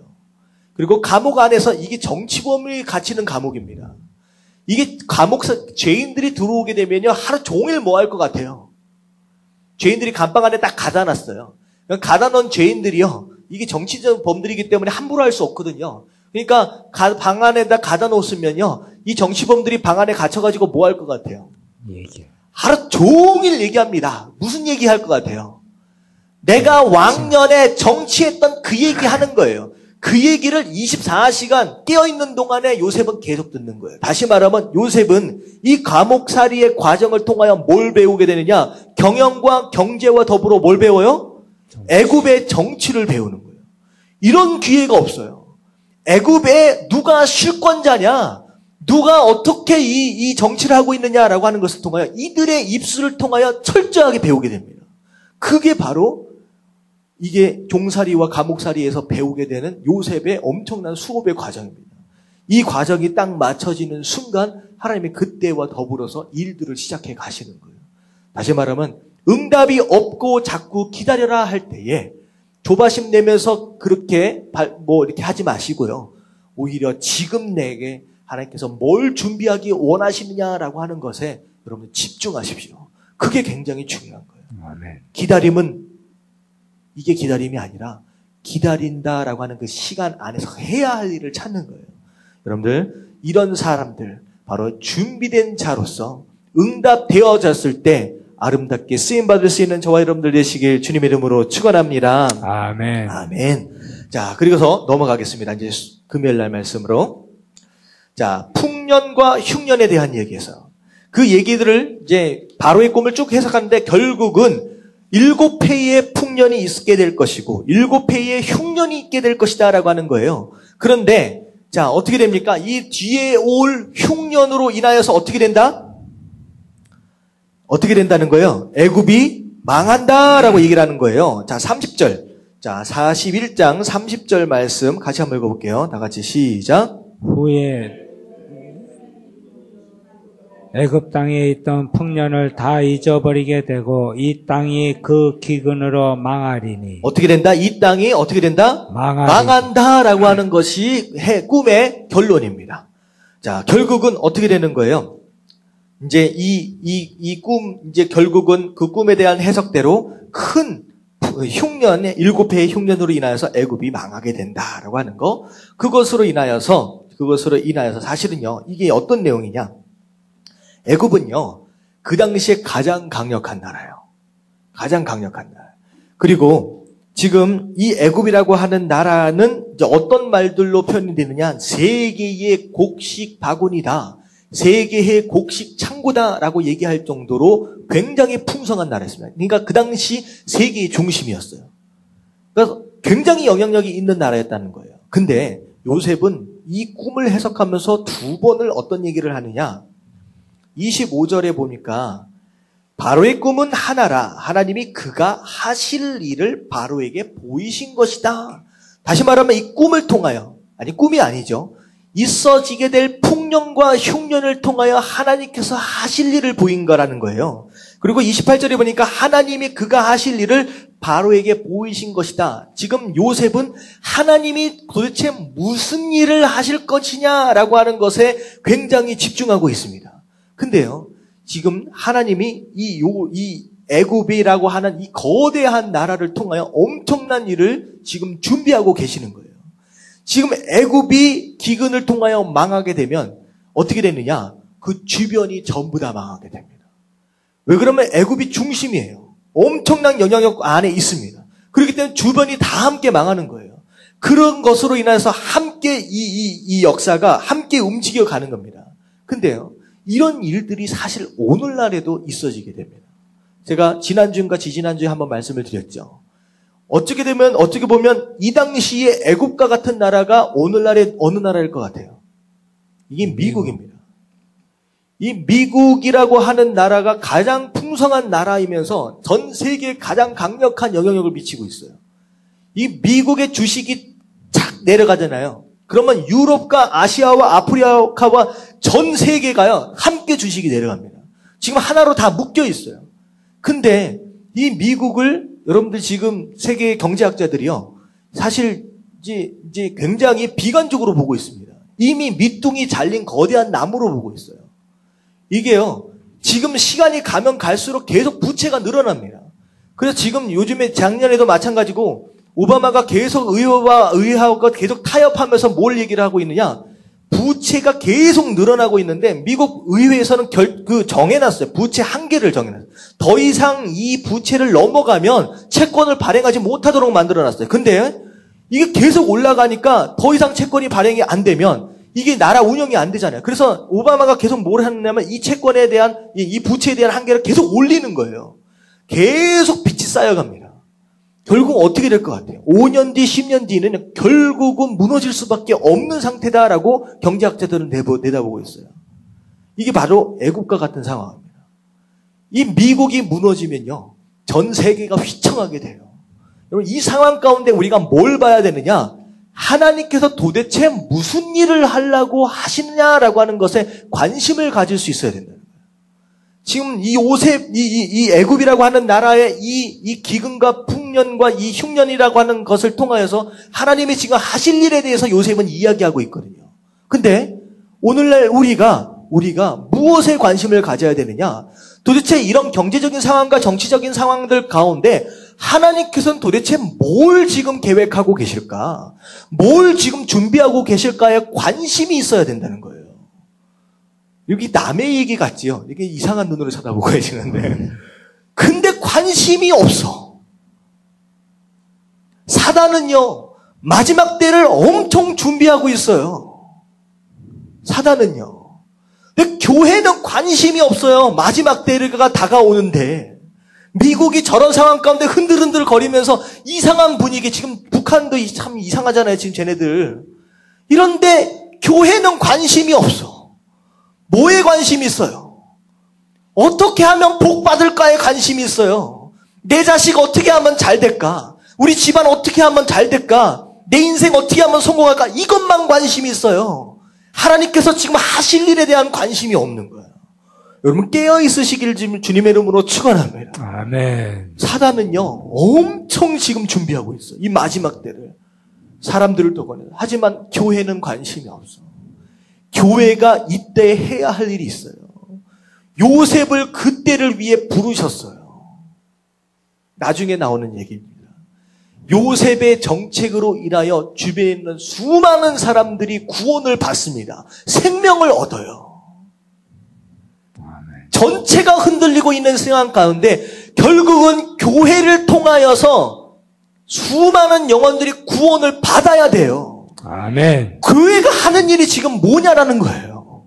그리고 감옥 안에서 이게 정치범이 갇히는 감옥입니다. 이게 죄인들이 들어오게 되면요, 하루 종일 뭐 할 것 같아요? 죄인들이 감방 안에 딱 가다 놨어요. 가다 놓은 죄인들이요, 이게 정치범들이기 때문에 함부로 할 수 없거든요. 그러니까 방 안에다 가다 놓으면요, 이 정치범들이 방 안에 갇혀가지고 뭐 할 것 같아요? 얘기. 하루 종일 얘기합니다. 무슨 얘기할 것 같아요? 내가 왕년에 정치했던 그 얘기 하는 거예요. 그 얘기를 24시간 깨어있는 동안에 요셉은 계속 듣는 거예요. 다시 말하면 요셉은 이 감옥살이의 과정을 통하여 뭘 배우게 되느냐? 경영과 경제와 더불어 뭘 배워요? 애굽의 정치를 배우는 거예요. 이런 기회가 없어요. 애굽에 누가 실권자냐? 누가 어떻게 이 정치를 하고 있느냐라고 하는 것을 통하여 이들의 입술을 통하여 철저하게 배우게 됩니다. 그게 바로 이게 종살이와 감옥살이에서 배우게 되는 요셉의 엄청난 수업의 과정입니다. 이 과정이 딱 맞춰지는 순간 하나님이 그때와 더불어서 일들을 시작해 가시는 거예요. 다시 말하면 응답이 없고 자꾸 기다려라 할 때에 조바심 내면서 그렇게 이렇게 하지 마시고요. 오히려 지금 내게 하나님께서 뭘 준비하기 원하시느냐라고 하는 것에 여러분 집중하십시오. 그게 굉장히 중요한 거예요. 아멘. 기다림은 이게 기다림이 아니라 기다린다라고 하는 그 시간 안에서 해야 할 일을 찾는 거예요. 여러분들 이런 사람들 바로 준비된 자로서 응답되어졌을 때 아름답게 쓰임받을 수 있는 저와 여러분들 되시길 주님의 이름으로 축원합니다. 아멘. 아멘. 자, 그리고서 넘어가겠습니다. 이제 금요일 날 말씀으로. 자, 풍년과 흉년에 대한 얘기에서 그 얘기들을 이제 바로의 꿈을 쭉 해석하는데 결국은 7회의 풍년이 있게 될 것이고 7회의 흉년이 있게 될 것이다 라고 하는 거예요. 그런데 자, 어떻게 됩니까? 이 뒤에 올 흉년으로 인하여서 어떻게 된다? 어떻게 된다는 거예요? 애굽이 망한다라고 얘기를 하는 거예요. 자, 30절. 자, 41장 30절 말씀 같이 한번 읽어볼게요. 다 같이 시작. 후에 애굽 땅에 있던 풍년을 다 잊어버리게 되고 이 땅이 그 기근으로 망하리니. 어떻게 된다? 이 땅이 어떻게 된다? 망한다라고 하는 것이 꿈의 결론입니다. 자, 결국은 어떻게 되는 거예요? 이제 이 꿈, 이제 결국은 그 꿈에 대한 해석대로 큰 흉년의 7회의 흉년으로 인하여서 애굽이 망하게 된다라고 하는 거. 그것으로 인하여서 사실은요, 이게 어떤 내용이냐? 애굽은요, 그 당시에 가장 강력한 나라예요. 가장 강력한 나라. 그리고 지금 이 애굽이라고 하는 나라는 이제 어떤 말들로 표현이 되느냐? 세계의 곡식 바구니다. 세계의 곡식 창고다라고 얘기할 정도로 굉장히 풍성한 나라였습니다. 그러니까 그 당시 세계의 중심이었어요. 그래서 굉장히 영향력이 있는 나라였다는 거예요. 근데 요셉은 이 꿈을 해석하면서 두 번을 어떤 얘기를 하느냐? 25절에 보니까 바로의 꿈은 하나라. 하나님이 그가 하실 일을 바로에게 보이신 것이다. 다시 말하면 이 꿈을 통하여, 아니 꿈이 아니죠. 있어지게 될 풍년과 흉년을 통하여 하나님께서 하실 일을 보인 거라는 거예요. 그리고 28절에 보니까 하나님이 그가 하실 일을 바로에게 보이신 것이다. 지금 요셉은 하나님이 도대체 무슨 일을 하실 것이냐라고 하는 것에 굉장히 집중하고 있습니다. 근데요, 지금 하나님이 이 애굽이라고 하는 이 거대한 나라를 통하여 엄청난 일을 지금 준비하고 계시는 거예요. 지금 애굽이 기근을 통하여 망하게 되면 어떻게 되느냐? 그 주변이 전부 다 망하게 됩니다. 왜 그러면 애굽이 중심이에요. 엄청난 영향력 안에 있습니다. 그렇기 때문에 주변이 다 함께 망하는 거예요. 그런 것으로 인해서 함께 이 역사가 함께 움직여 가는 겁니다. 근데요, 이런 일들이 사실 오늘날에도 있어지게 됩니다. 제가 지난주인가 지지난주에 한번 말씀을 드렸죠. 어떻게 보면 이 당시에 애굽과 같은 나라가 오늘날의 어느 나라일 것 같아요? 이게 미국입니다. 이 미국이라고 하는 나라가 가장 풍성한 나라이면서 전 세계에 가장 강력한 영향력을 미치고 있어요. 이 미국의 주식이 착 내려가잖아요. 그러면 유럽과 아시아와 아프리카와 전 세계가요, 함께 주식이 내려갑니다. 지금 하나로 다 묶여 있어요. 근데 이 미국을 여러분들 지금 세계 경제학자들이요, 사실 이제 굉장히 비관적으로 보고 있습니다. 이미 밑둥이 잘린 거대한 나무로 보고 있어요. 이게요, 지금 시간이 가면 갈수록 계속 부채가 늘어납니다. 그래서 지금 요즘에 작년에도 마찬가지고 오바마가 계속 의회와 계속 타협하면서 뭘 얘기를 하고 있느냐? 부채가 계속 늘어나고 있는데 미국 의회에서는 정해놨어요. 부채 한계를 정해놨어요. 더 이상 이 부채를 넘어가면 채권을 발행하지 못하도록 만들어놨어요. 근데 이게 계속 올라가니까 더 이상 채권이 발행이 안 되면 이게 나라 운영이 안 되잖아요. 그래서 오바마가 계속 뭘 하느냐면 이 채권에 대한, 이 부채에 대한 한계를 계속 올리는 거예요. 계속 빚이 쌓여갑니다. 결국 어떻게 될 것 같아요? 5년 뒤, 10년 뒤는 결국은 무너질 수밖에 없는 상태다라고 경제학자들은 내다보고 있어요. 이게 바로 애국과 같은 상황입니다. 이 미국이 무너지면요, 전 세계가 휘청하게 돼요. 여러분, 이 상황 가운데 우리가 뭘 봐야 되느냐? 하나님께서 도대체 무슨 일을 하려고 하시느냐라고 하는 것에 관심을 가질 수 있어야 된다는 거예요. 지금 이 애굽이라고 하는 나라의 이 기근과 풍년과 이 흉년이라고 하는 것을 통하여서 하나님이 지금 하실 일에 대해서 요셉은 이야기하고 있거든요. 근데 오늘날 우리가 무엇에 관심을 가져야 되느냐? 도대체 이런 경제적인 상황과 정치적인 상황들 가운데 하나님께서는 도대체 뭘 지금 계획하고 계실까? 뭘 지금 준비하고 계실까에 관심이 있어야 된다는 거예요. 여기 남의 얘기 같지요? 이렇게 이상한 눈으로 쳐다보고 계시는데. 근데 관심이 없어. 사단은요, 마지막 때를 엄청 준비하고 있어요. 사단은요. 근데 교회는 관심이 없어요. 마지막 때가 다가오는데. 미국이 저런 상황 가운데 흔들흔들 거리면서 이상한 분위기, 지금 북한도 참 이상하잖아요, 지금 쟤네들. 이런데 교회는 관심이 없어. 뭐에 관심이 있어요? 어떻게 하면 복 받을까에 관심이 있어요. 내 자식 어떻게 하면 잘 될까? 우리 집안 어떻게 하면 잘 될까? 내 인생 어떻게 하면 성공할까? 이것만 관심이 있어요. 하나님께서 지금 하실 일에 대한 관심이 없는 거예요. 여러분 깨어 있으시길 주님의 이름으로 축원합니다. 아멘. 사단은요 엄청 지금 준비하고 있어요. 이 마지막 때를 사람들을 도거내요. 하지만 교회는 관심이 없어. 교회가 이때 해야 할 일이 있어요. 요셉을 그때를 위해 부르셨어요. 나중에 나오는 얘기입니다. 요셉의 정책으로 인하여 주변에 있는 수많은 사람들이 구원을 받습니다. 생명을 얻어요. 전체가 흔들리고 있는 상황 가운데 결국은 교회를 통하여서 수많은 영혼들이 구원을 받아야 돼요. 아멘. 교회가 하는 일이 지금 뭐냐라는 거예요.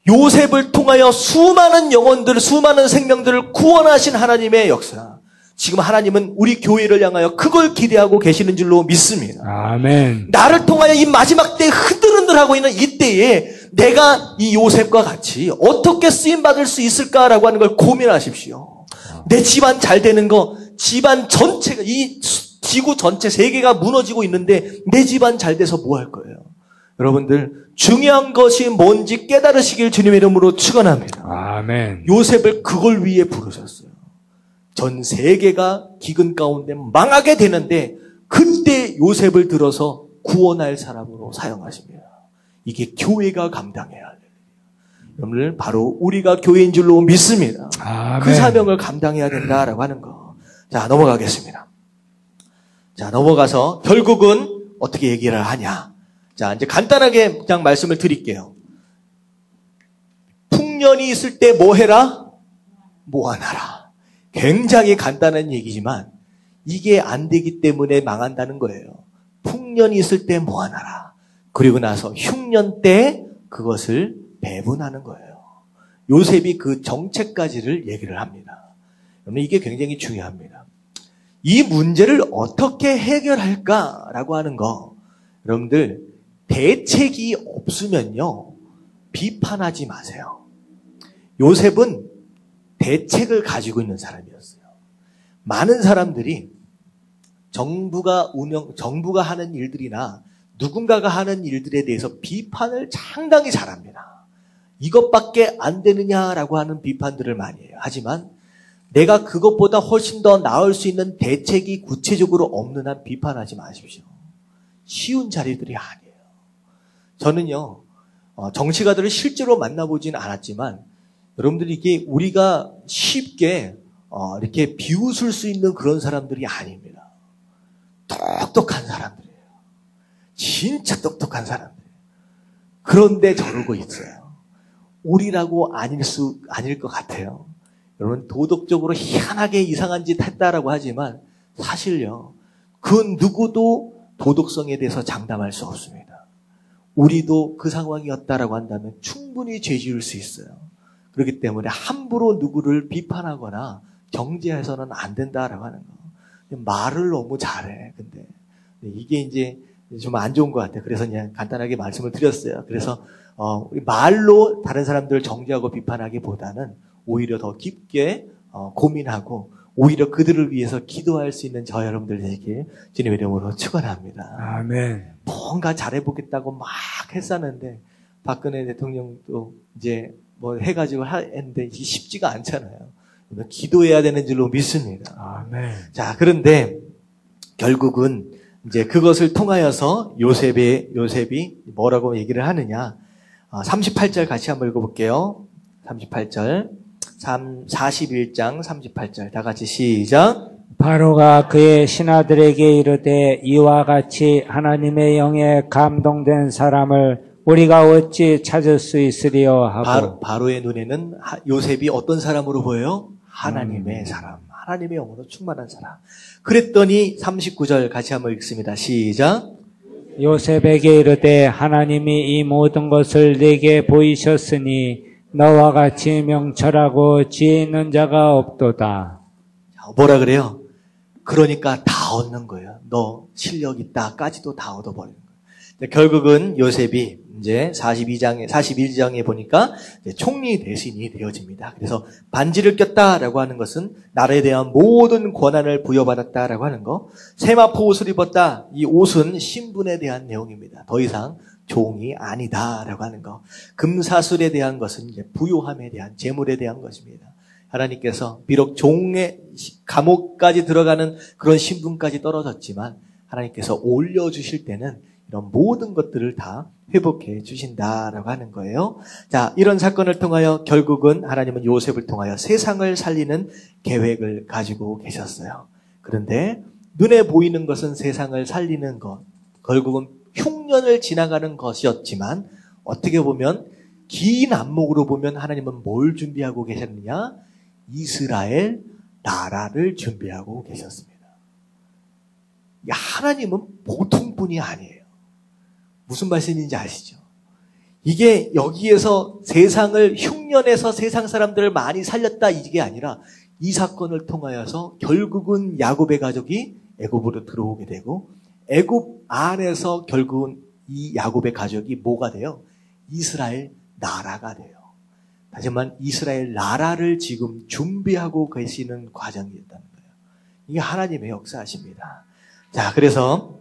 요셉을 통하여 수많은 영혼들, 수많은 생명들을 구원하신 하나님의 역사. 지금 하나님은 우리 교회를 향하여 그걸 기대하고 계시는 줄로 믿습니다. 아멘. 나를 통하여 이 마지막 때에 흔들흔들하고 있는 이때에 내가 이 요셉과 같이 어떻게 쓰임받을 수 있을까라고 하는 걸 고민하십시오. 내 집안 잘 되는 거, 집안 전체가, 이 지구 전체 세계가 무너지고 있는데 내 집안 잘 돼서 뭐 할 거예요? 여러분들 중요한 것이 뭔지 깨달으시길 주님의 이름으로 축원합니다. 아멘. 요셉을 그걸 위해 부르셨어요. 전 세계가 기근 가운데 망하게 되는데 그때 요셉을 들어서 구원할 사람으로 사용하십니다. 이게 교회가 감당해야 할 일이에요. 여러분들 바로 우리가 교회인 줄로 믿습니다. 아멘. 그 사명을 감당해야 된다라고 하는 거. 자, 넘어가겠습니다. 자, 넘어가서 결국은 어떻게 얘기를 하냐. 자, 이제 간단하게 그냥 말씀을 드릴게요. 풍년이 있을 때 뭐 해라? 모아놔라. 굉장히 간단한 얘기지만 이게 안 되기 때문에 망한다는 거예요. 풍년이 있을 때 모아놔라. 그리고 나서 흉년 때 그것을 배분하는 거예요. 요셉이 그 정책까지를 얘기를 합니다. 여러분 이게 굉장히 중요합니다. 이 문제를 어떻게 해결할까라고 하는 거, 여러분들 대책이 없으면요 비판하지 마세요. 요셉은 대책을 가지고 있는 사람이었어요. 많은 사람들이 정부가 하는 일들이나 누군가가 하는 일들에 대해서 비판을 상당히 잘합니다. 이것밖에 안 되느냐라고 하는 비판들을 많이 해요. 하지만 내가 그것보다 훨씬 더 나을 수 있는 대책이 구체적으로 없는 한 비판하지 마십시오. 쉬운 자리들이 아니에요. 저는요, 정치가들을 실제로 만나보진 않았지만 여러분들이 이게 우리가 쉽게 이렇게 비웃을 수 있는 그런 사람들이 아닙니다. 똑똑한 사람들이에요. 진짜 똑똑한 사람들. 그런데 저러고 있어요. 옳이라고 아닐 것 같아요. 여러분, 도덕적으로 희한하게 이상한 짓 했다라고 하지만 사실요, 그 누구도 도덕성에 대해서 장담할 수 없습니다. 우리도 그 상황이었다라고 한다면 충분히 죄 지을 수 있어요. 그렇기 때문에 함부로 누구를 비판하거나 정죄해서는 안 된다라고 하는 거. 말을 너무 잘해. 근데 이게 이제 좀 안 좋은 것 같아요. 그래서 그냥 간단하게 말씀을 드렸어요. 그래서 말로 다른 사람들을 정죄하고 비판하기보다는 오히려 더 깊게 고민하고 오히려 그들을 위해서 기도할 수 있는 저 여러분들 되시길 주님의 이름으로 축원합니다. 아멘. 뭔가 잘해보겠다고 막 했었는데 박근혜 대통령도 이제 뭐 해가지고 했는데 이게 쉽지가 않잖아요. 기도해야 되는 줄로 믿습니다. 아멘. 자, 그런데 결국은 이제 그것을 통하여서 요셉이 뭐라고 얘기를 하느냐. 38절 같이 한번 읽어볼게요. 38절. 41장 38절. 다 같이 시작. 바로가 그의 신하들에게 이르되 이와 같이 하나님의 영에 감동된 사람을 우리가 어찌 찾을 수 있으리요 하고 바로의 눈에는 요셉이 어떤 사람으로 보여요? 하나님의 사람. 하나님의 영으로 충만한 사람. 그랬더니 39절 같이 한번 읽습니다. 시작. 요셉에게 이르되 하나님이 이 모든 것을 네게 보이셨으니 너와 같이 명철하고 지혜 있는 자가 없도다. 뭐라 그래요? 그러니까 다 얻는 거예요. 너 실력 있다까지도 다 얻어버리는 거예요. 결국은 요셉이 이제 41장에 보니까 이제 총리 대신이 되어집니다. 그래서 반지를 꼈다라고 하는 것은 나라에 대한 모든 권한을 부여받았다라고 하는 거. 세마포 옷을 입었다. 이 옷은 신분에 대한 내용입니다. 더 이상 종이 아니다라고 하는 거. 금사슬에 대한 것은 이제 부요함에 대한 재물에 대한 것입니다. 하나님께서 비록 종의 감옥까지 들어가는 그런 신분까지 떨어졌지만 하나님께서 올려주실 때는 이런 모든 것들을 다 회복해 주신다라고 하는 거예요. 자, 이런 사건을 통하여 결국은 하나님은 요셉을 통하여 세상을 살리는 계획을 가지고 계셨어요. 그런데 눈에 보이는 것은 세상을 살리는 것, 결국은 흉년을 지나가는 것이었지만 어떻게 보면 긴 안목으로 보면 하나님은 뭘 준비하고 계셨느냐? 이스라엘 나라를 준비하고 계셨습니다. 하나님은 보통 분이 아니에요. 무슨 말씀인지 아시죠? 이게 여기에서 세상을 흉년에서 세상 사람들을 많이 살렸다 이게 아니라 이 사건을 통하여서 결국은 야곱의 가족이 애굽으로 들어오게 되고 애굽 안에서 결국은 이 야곱의 가족이 뭐가 돼요? 이스라엘 나라가 돼요. 하지만 이스라엘 나라를 지금 준비하고 계시는 과정이었다는 거예요. 이게 하나님의 역사하십니다. 자, 그래서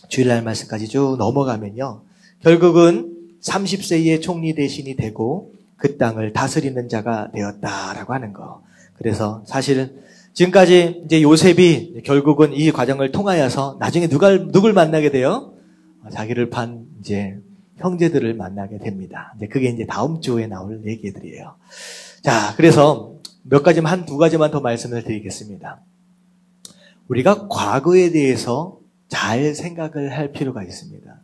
주일날 말씀까지 쭉 넘어가면요. 결국은 30세의 총리 대신이 되고 그 땅을 다스리는 자가 되었다라고 하는 거. 그래서 사실 지금까지 이제 요셉이 결국은 이 과정을 통하여서 나중에 누굴 만나게 돼요? 자기를 판 이제 형제들을 만나게 됩니다. 이제 그게 이제 다음 주에 나올 얘기들이에요. 자, 그래서 두 가지만 더 말씀을 드리겠습니다. 우리가 과거에 대해서 잘 생각을 할 필요가 있습니다.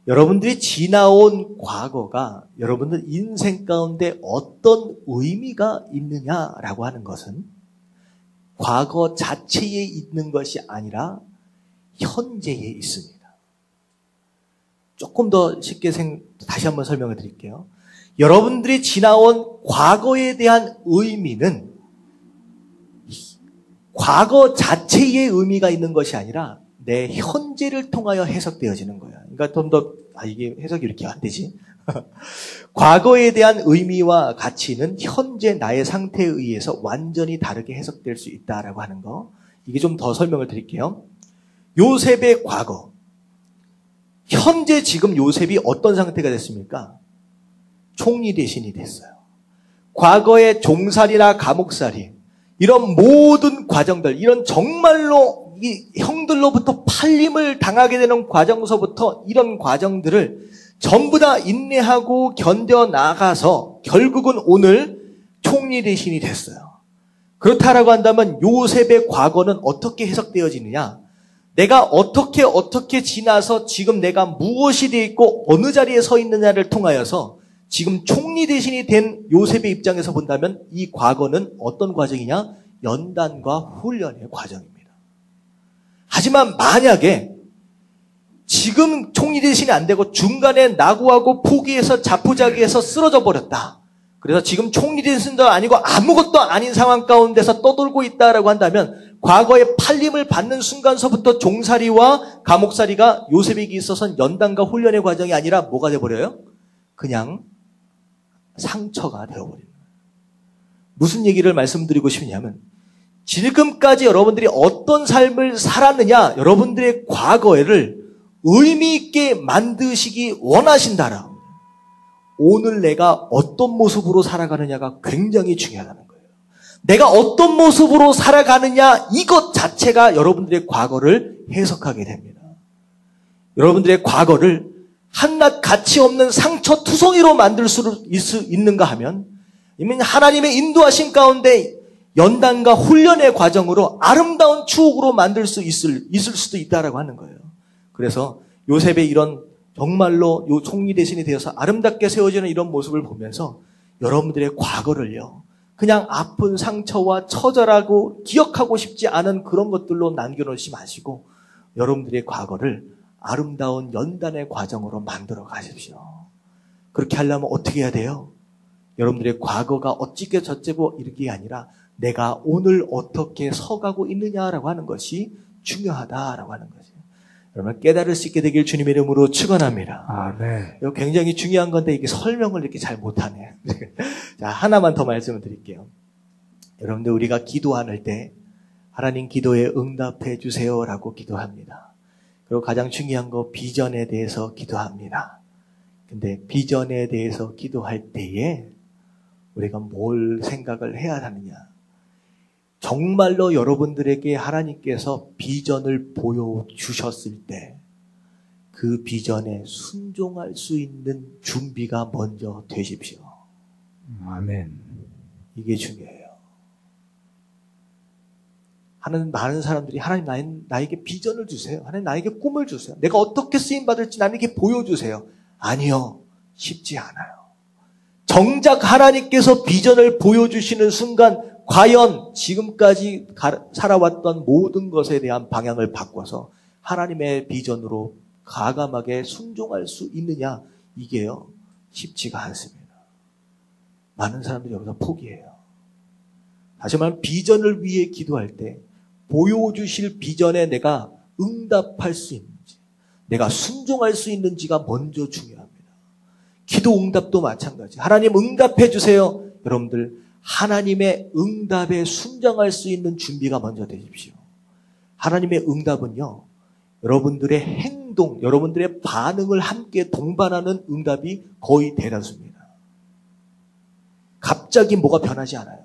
여러분들이 지나온 과거가 여러분들 인생 가운데 어떤 의미가 있느냐라고 하는 것은 과거 자체에 있는 것이 아니라 현재에 있습니다. 조금 더 쉽게 다시 한번 설명을 드릴게요. 여러분들이 지나온 과거에 대한 의미는 과거 자체의 의미가 있는 것이 아니라 내 현재를 통하여 해석되어지는 거예요. 그러니까 좀 더, 이게 해석이 이렇게 안 되지. 과거에 대한 의미와 가치는 현재 나의 상태에 의해서 완전히 다르게 해석될 수 있다라고 하는 거. 이게 좀 더 설명을 드릴게요. 요셉의 과거. 현재 지금 요셉이 어떤 상태가 됐습니까? 총리 대신이 됐어요. 과거의 종살이나 감옥살이, 이런 모든 과정들, 이런 정말로 이 형들로부터 팔림을 당하게 되는 과정서부터 이런 과정들을 전부 다 인내하고 견뎌나가서 결국은 오늘 총리 대신이 됐어요. 그렇다라고 한다면 요셉의 과거는 어떻게 해석되어지느냐? 내가 어떻게 지나서 지금 내가 무엇이 되어 있고 어느 자리에 서 있느냐를 통하여서 지금 총리 대신이 된 요셉의 입장에서 본다면 이 과거는 어떤 과정이냐? 연단과 훈련의 과정입니다. 하지만 만약에 지금 총리 대신이 안 되고 중간에 낙오하고 포기해서 자포자기해서 쓰러져 버렸다. 그래서 지금 총리 대신도 아니고 아무것도 아닌 상황 가운데서 떠돌고 있다라고 한다면 과거에 팔림을 받는 순간서부터 종살이와 감옥살이가 요셉에게 있어서는 연단과 훈련의 과정이 아니라 뭐가 돼버려요? 그냥 상처가 되어버리는 거예요. 무슨 얘기를 말씀드리고 싶냐면 지금까지 여러분들이 어떤 삶을 살았느냐, 여러분들의 과거를 의미 있게 만드시기 원하신다라. 오늘 내가 어떤 모습으로 살아가느냐가 굉장히 중요하다는 거예요. 내가 어떤 모습으로 살아가느냐 이것 자체가 여러분들의 과거를 해석하게 됩니다. 여러분들의 과거를 한낱 가치 없는 상처 투성이로 만들 수 있는가 하면 이미 하나님의 인도하신 가운데 연단과 훈련의 과정으로 아름다운 추억으로 만들 수 있을 수도 있다라고 하는 거예요. 그래서 요셉의 이런 정말로 총리 대신이 되어서 아름답게 세워지는 이런 모습을 보면서 여러분들의 과거를요, 그냥 아픈 상처와 처절하고 기억하고 싶지 않은 그런 것들로 남겨놓지 마시고 여러분들의 과거를 아름다운 연단의 과정으로 만들어 가십시오. 그렇게 하려면 어떻게 해야 돼요? 여러분들의 과거가 어찌게 저째고 이렇게 아니라 내가 오늘 어떻게 서가고 있느냐라고 하는 것이 중요하다라고 하는 거죠. 여러분 깨달을 수 있게 되길 주님의 이름으로 축원합니다. 아멘. 이거 굉장히 중요한 건데 이게 설명을 이렇게 잘 못하네. 자, 하나만 더 말씀을 드릴게요. 여러분들 우리가 기도할 때 하나님 기도에 응답해 주세요라고 기도합니다. 그리고 가장 중요한 거 비전에 대해서 기도합니다. 근데 비전에 대해서 기도할 때에 우리가 뭘 생각을 해야 하느냐? 정말로 여러분들에게 하나님께서 비전을 보여주셨을 때 그 비전에 순종할 수 있는 준비가 먼저 되십시오. 아멘. 이게 중요해요. 많은 사람들이 하나님 나에게 비전을 주세요. 하나님 나에게 꿈을 주세요. 내가 어떻게 쓰임받을지 나에게 보여주세요. 아니요. 쉽지 않아요. 정작 하나님께서 비전을 보여주시는 순간 과연 지금까지 살아왔던 모든 것에 대한 방향을 바꿔서 하나님의 비전으로 과감하게 순종할 수 있느냐? 이게요, 쉽지가 않습니다. 많은 사람들이 여기서 포기해요. 다시 말하면 비전을 위해 기도할 때 보여주실 비전에 내가 응답할 수 있는지, 내가 순종할 수 있는지가 먼저 중요합니다. 기도 응답도 마찬가지. 하나님 응답해 주세요. 여러분들 하나님의 응답에 순종할 수 있는 준비가 먼저 되십시오. 하나님의 응답은요, 여러분들의 행동, 여러분들의 반응을 함께 동반하는 응답이 거의 대다수입니다. 갑자기 뭐가 변하지 않아요.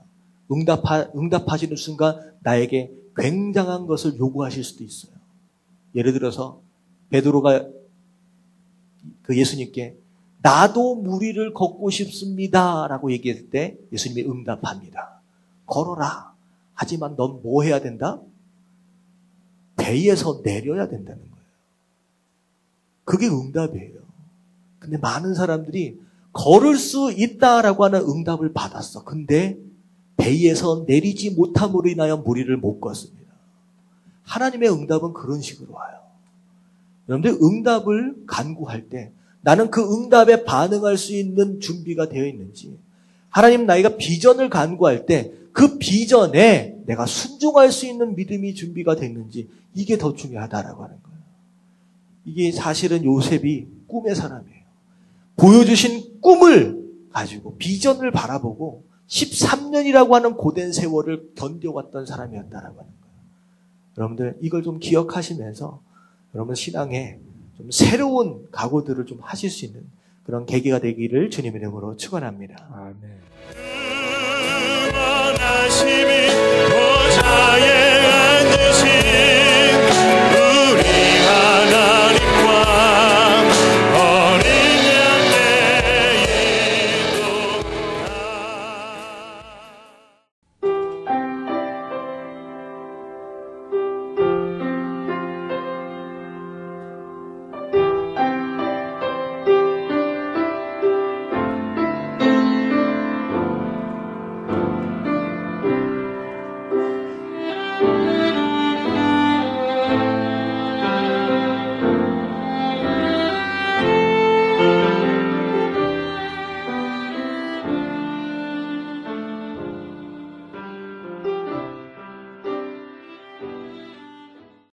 응답하시는 순간 나에게 굉장한 것을 요구하실 수도 있어요. 예를 들어서 베드로가 그 예수님께 나도 무리를 걷고 싶습니다 라고 얘기했을 때 예수님이 응답합니다. 걸어라. 하지만 넌 뭐 해야 된다? 배에서 내려야 된다는 거예요. 그게 응답이에요. 근데 많은 사람들이 걸을 수 있다라고 하는 응답을 받았어. 근데 배에서 내리지 못함으로 인하여 무리를 못 걷습니다. 하나님의 응답은 그런 식으로 와요. 여러분들 응답을 간구할 때 나는 그 응답에 반응할 수 있는 준비가 되어 있는지, 하나님 나이가 비전을 간구할 때 그 비전에 내가 순종할 수 있는 믿음이 준비가 됐는지, 이게 더 중요하다라고 하는 거예요. 이게 사실은 요셉이 꿈의 사람이에요. 보여주신 꿈을 가지고 비전을 바라보고 13년이라고 하는 고된 세월을 견뎌왔던 사람이었다라고 하는 거예요. 여러분들 이걸 좀 기억하시면서 여러분 신앙에 좀 새로운 각오들을 좀 하실 수 있는 그런 계기가 되기를 주님의 이름으로 축원합니다. 아멘. 원하심이